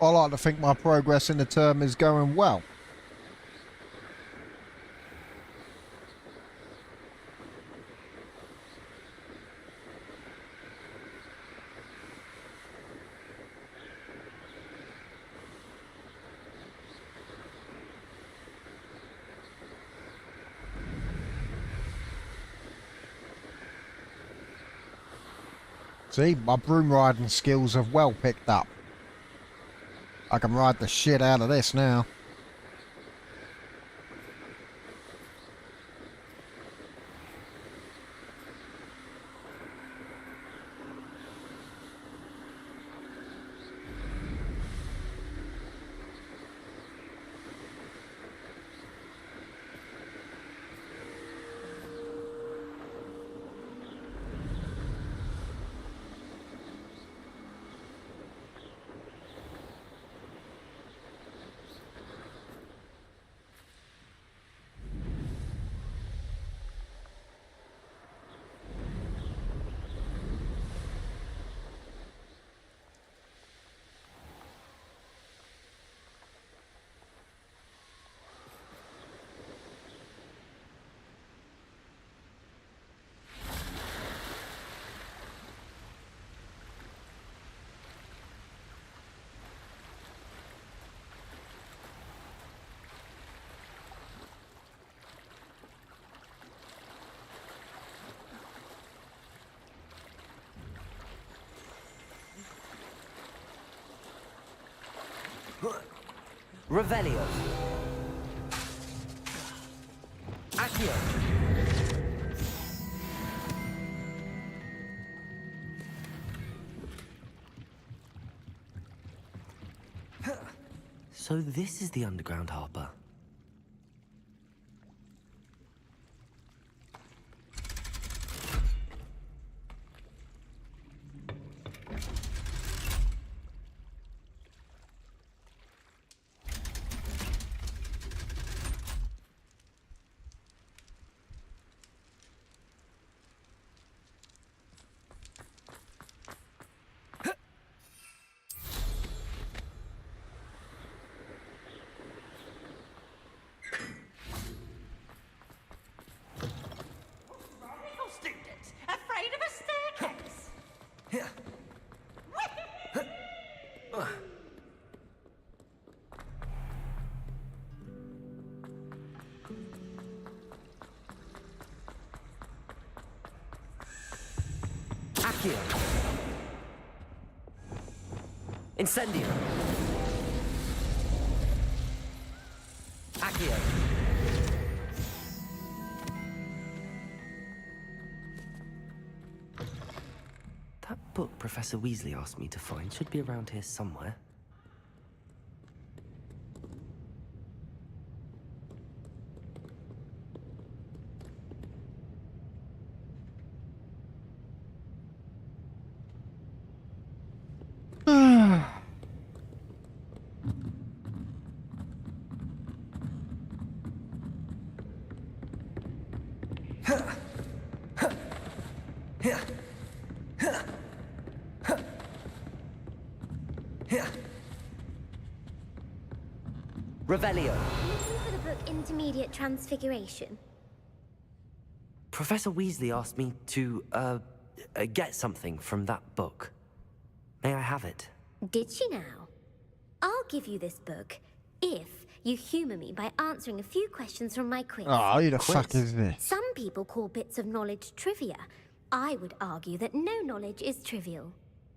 I like to think my progress in the term is going well. See, my broom riding skills have well picked up. I can ride the shit out of this now. Revelio. Accio. So this is the underground harbor. Students, afraid of a staircase? Accio. Incendio. Accio. That book Professor Weasley asked me to find should be around here somewhere. Revelio. Looking for the book Intermediate Transfiguration? Professor Weasley asked me to, get something from that book. May I have it? Did she now? I'll give you this book if you humor me by answering a few questions from my quiz. Oh, who the fuck is this? Some people call bits of knowledge trivia. I would argue that no knowledge is trivial.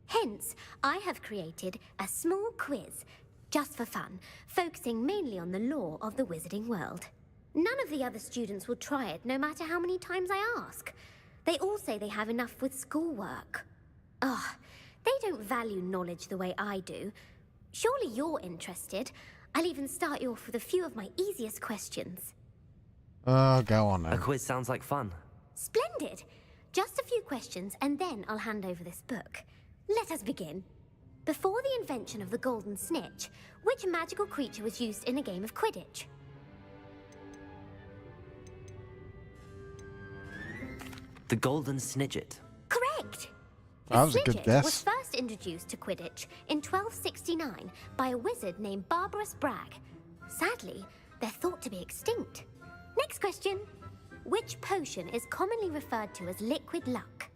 Hence, I have created a small quiz, just for fun, focusing mainly on the lore of the wizarding world. None of the other students will try it, no matter how many times I ask. They all say they have enough with schoolwork. Ugh, they don't value knowledge the way I do. Surely you're interested. I'll even start you off with a few of my easiest questions. Go on then. A quiz sounds like fun. Splendid! Just a few questions, and then I'll hand over this book. Let us begin. Before the invention of the golden snitch, which magical creature was used in a game of Quidditch? The golden snidget. Correct! That was a good Snidget guess. was first introduced to Quidditch in 1269 by a wizard named Barbarous Bragg. Sadly, they're thought to be extinct. Next question. Which potion is commonly referred to as liquid luck?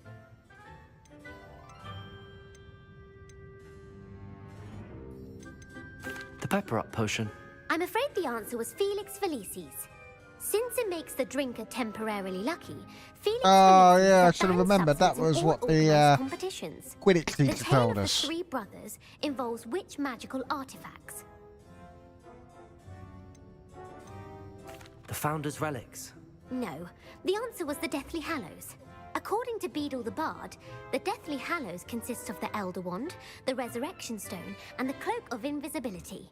The pepper up potion. I'm afraid the answer was Felix Felicis. Since it makes the drinker temporarily lucky, Felix Oh releases yeah, I a should have banned remembered. That substance was in what all the organised competitions. Quidditch The teacher tale told of us. the three brothers involves which magical artifacts? The Founder's relics. No, the answer was the Deathly Hallows. According to Beadle the Bard, the Deathly Hallows consists of the Elder Wand, the Resurrection Stone, and the Cloak of Invisibility.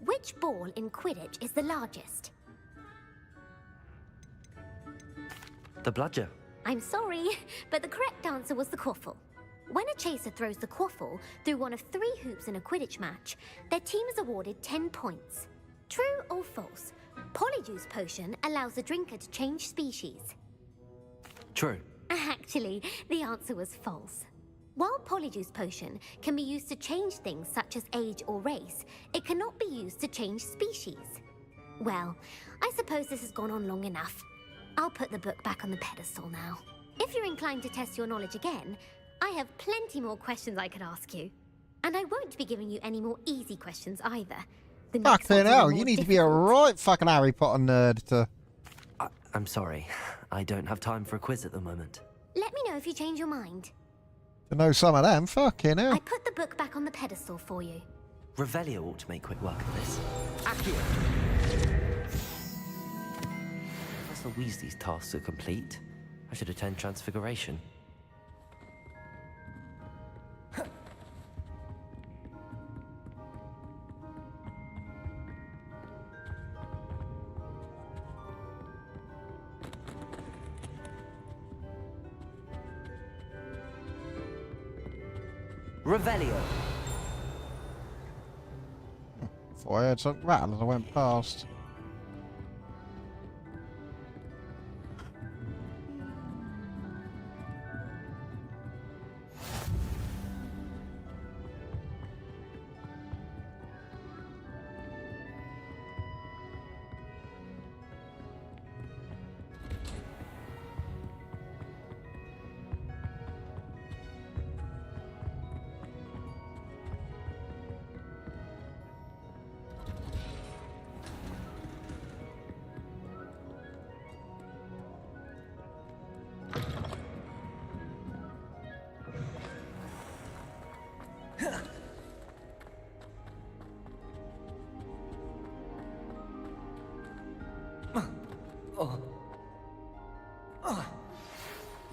Which ball in Quidditch is the largest? The bludger. I'm sorry, but the correct answer was the quaffle. When a chaser throws the quaffle through one of 3 hoops in a Quidditch match, their team is awarded 10 points. True or false? Polyjuice Potion allows the drinker to change species. True. Actually, the answer was false. While Polyjuice Potion can be used to change things such as age or race, it cannot be used to change species. Well, I suppose this has gone on long enough. I'll put the book back on the pedestal now. If you're inclined to test your knowledge again, I have plenty more questions I could ask you. And I won't be giving you any more easy questions either. The next Fucking ones are hell, more you need to be a difficult. right fucking Harry Potter nerd to... I'm sorry. I don't have time for a quiz at the moment. Let me know if you change your mind. to know some of them. Fucking hell. I put the book back on the pedestal for you. Revelio ought to make quick work of this. Accio! Professor Weasley's tasks are complete. I should attend Transfiguration. Revelio! Thought I heard something rattle as I went past.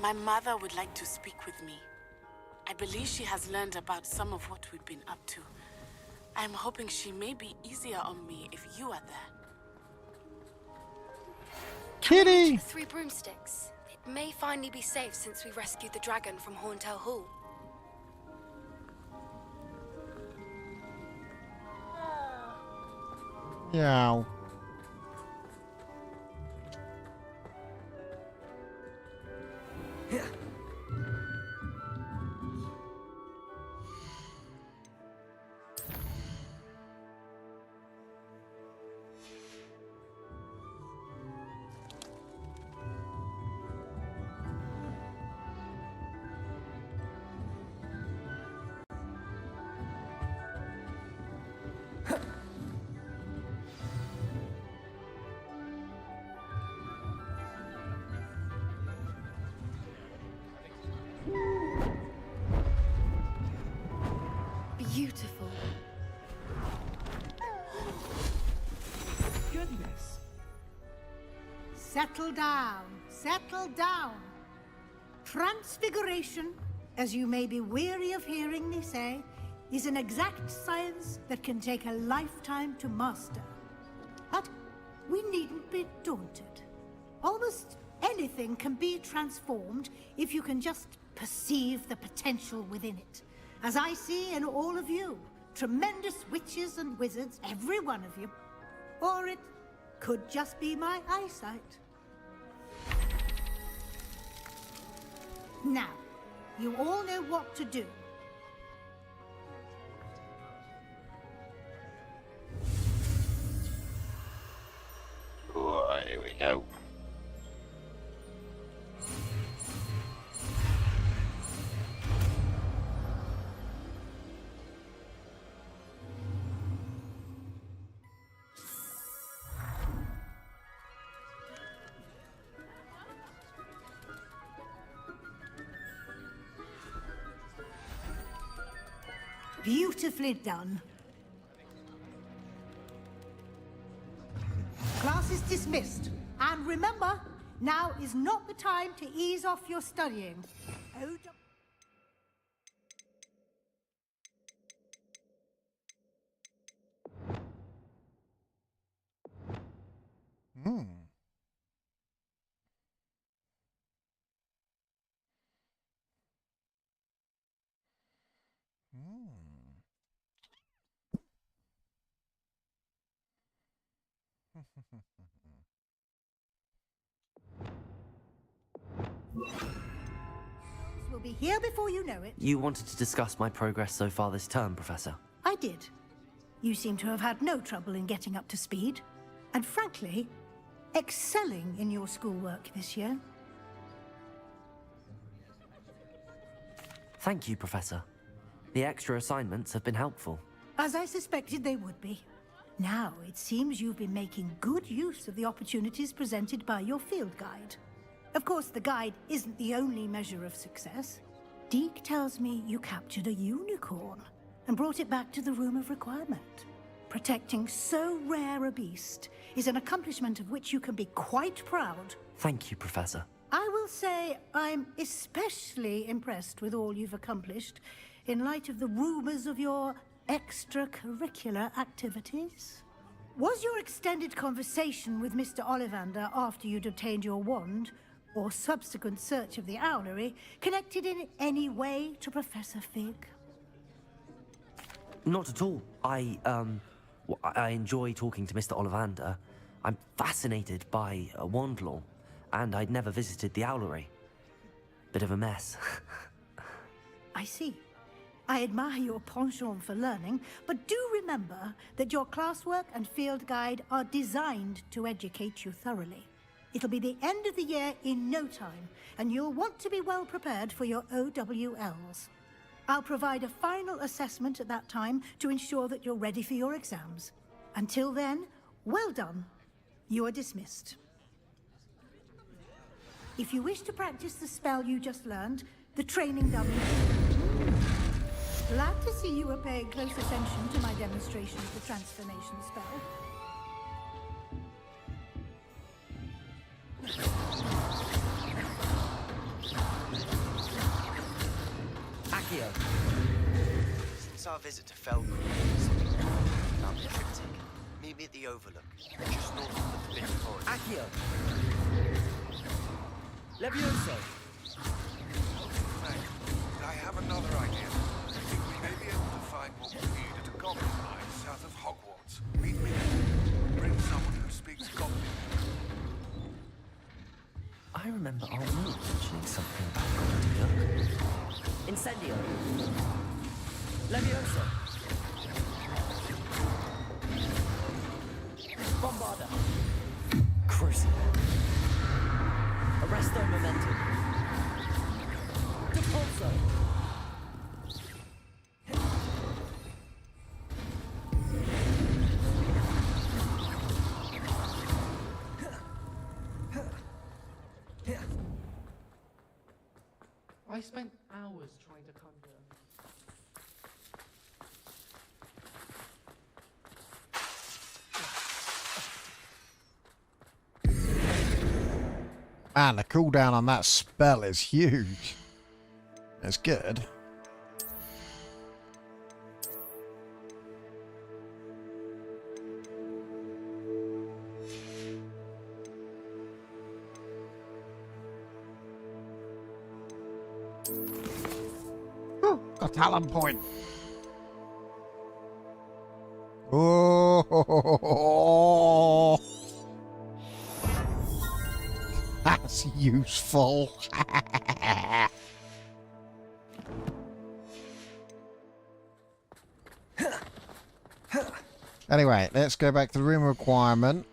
My mother would like to speak with me. I believe she has learned about some of what we've been up to. I'm hoping she may be easier on me if you are there. Can we reach the 3 broomsticks? It may finally be safe since we rescued the dragon from Horntail Hall. Yow. Beautiful. Goodness. Settle down. Settle down. Transfiguration, as you may be weary of hearing me say, is an exact science that can take a lifetime to master. But we needn't be daunted. Almost anything can be transformed if you can just perceive the potential within it. As I see in all of you, tremendous witches and wizards, every one of you. Or it could just be my eyesight. Now, you all know what to do. Oh, here we go. Beautifully done. Class is dismissed. And remember, now is not the time to ease off your studying. Hmm. We'll be here before you know it. You wanted to discuss my progress so far this term, Professor. I did. You seem to have had no trouble in getting up to speed. And frankly, excelling in your schoolwork this year. Thank you, Professor. The extra assignments have been helpful. As I suspected they would be. Now, it seems you've been making good use of the opportunities presented by your field guide. Of course, the guide isn't the only measure of success. Deke tells me you captured a unicorn and brought it back to the Room of Requirement. Protecting so rare a beast is an accomplishment of which you can be quite proud. Thank you, Professor. I will say I'm especially impressed with all you've accomplished in light of the rumors of your extracurricular activities. Was your extended conversation with Mr. Ollivander after you'd obtained your wand, or subsequent search of the owlery, connected in any way to Professor Fig? Not at all. I enjoy talking to Mr. Ollivander. I'm fascinated by wand law, and I'd never visited the owlery. Bit of a mess. I see. I admire your penchant for learning, but do remember that your classwork and field guide are designed to educate you thoroughly. It'll be the end of the year in no time, and you'll want to be well prepared for your OWLs. I'll provide a final assessment at that time to ensure that you're ready for your exams. Until then, well done. You are dismissed. If you wish to practice the spell you just learned, the training dummy... Glad to see you are paying close attention to my demonstration of the transformation spell. Accio. Since our visit to Felgrim, something about the cryptic. Meet me at the Overlook, just north of the Forbidden Forest. Accio. Levioso. Hey, I have another idea. I think we may be able to find what we need at a goblin mine south of Hogwarts. Meet me there. Bring someone who speaks goblin. I remember our move mentioning something about going to go. Incendio. Levioso. Bombarda. Crucible. Arresto Momentum. Depulso. I spent hours trying to conjure. Man, the cooldown on that spell is huge. It's good. A talent point. Oh, that's useful. Anyway, let's go back to the room requirement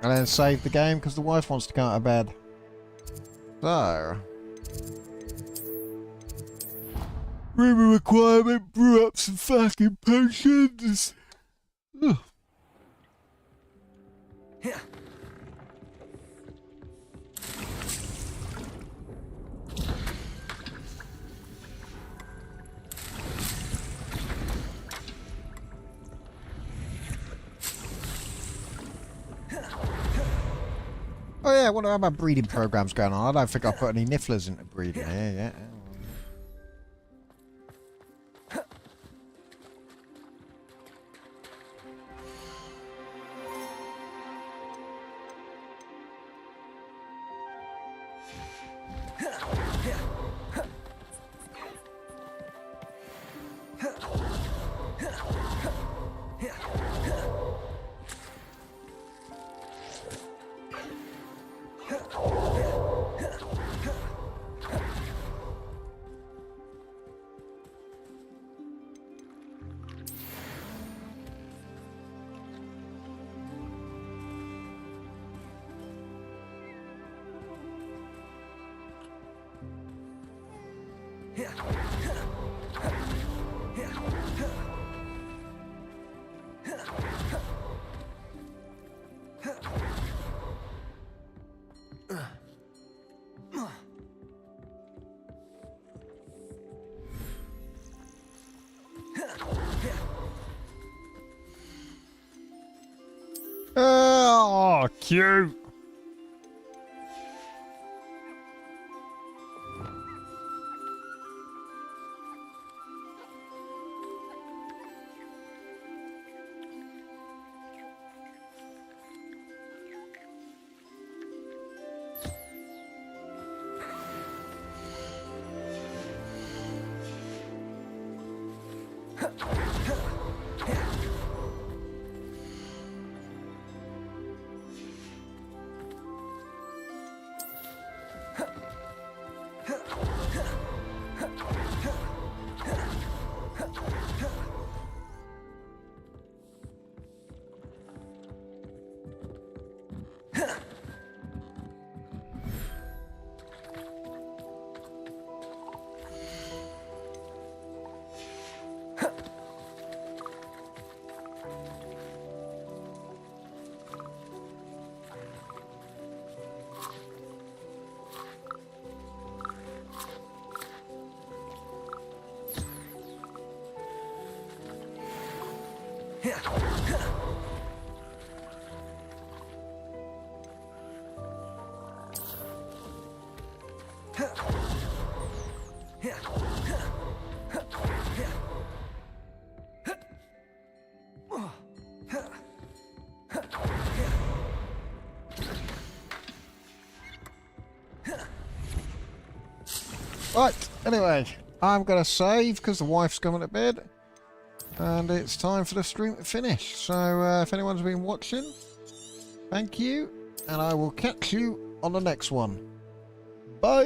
and then save the game because the wife wants to go out of bed. So, room requirement, brew up some fucking potions. Ugh. Oh yeah, what about my breeding programs going on? I don't think I put any nifflers into breeding here yet. Oh, cute. Right, anyway, I'm going to save because the wife's coming to bed. And it's time for the stream to finish. So if anyone's been watching, thank you. And I will catch you on the next one.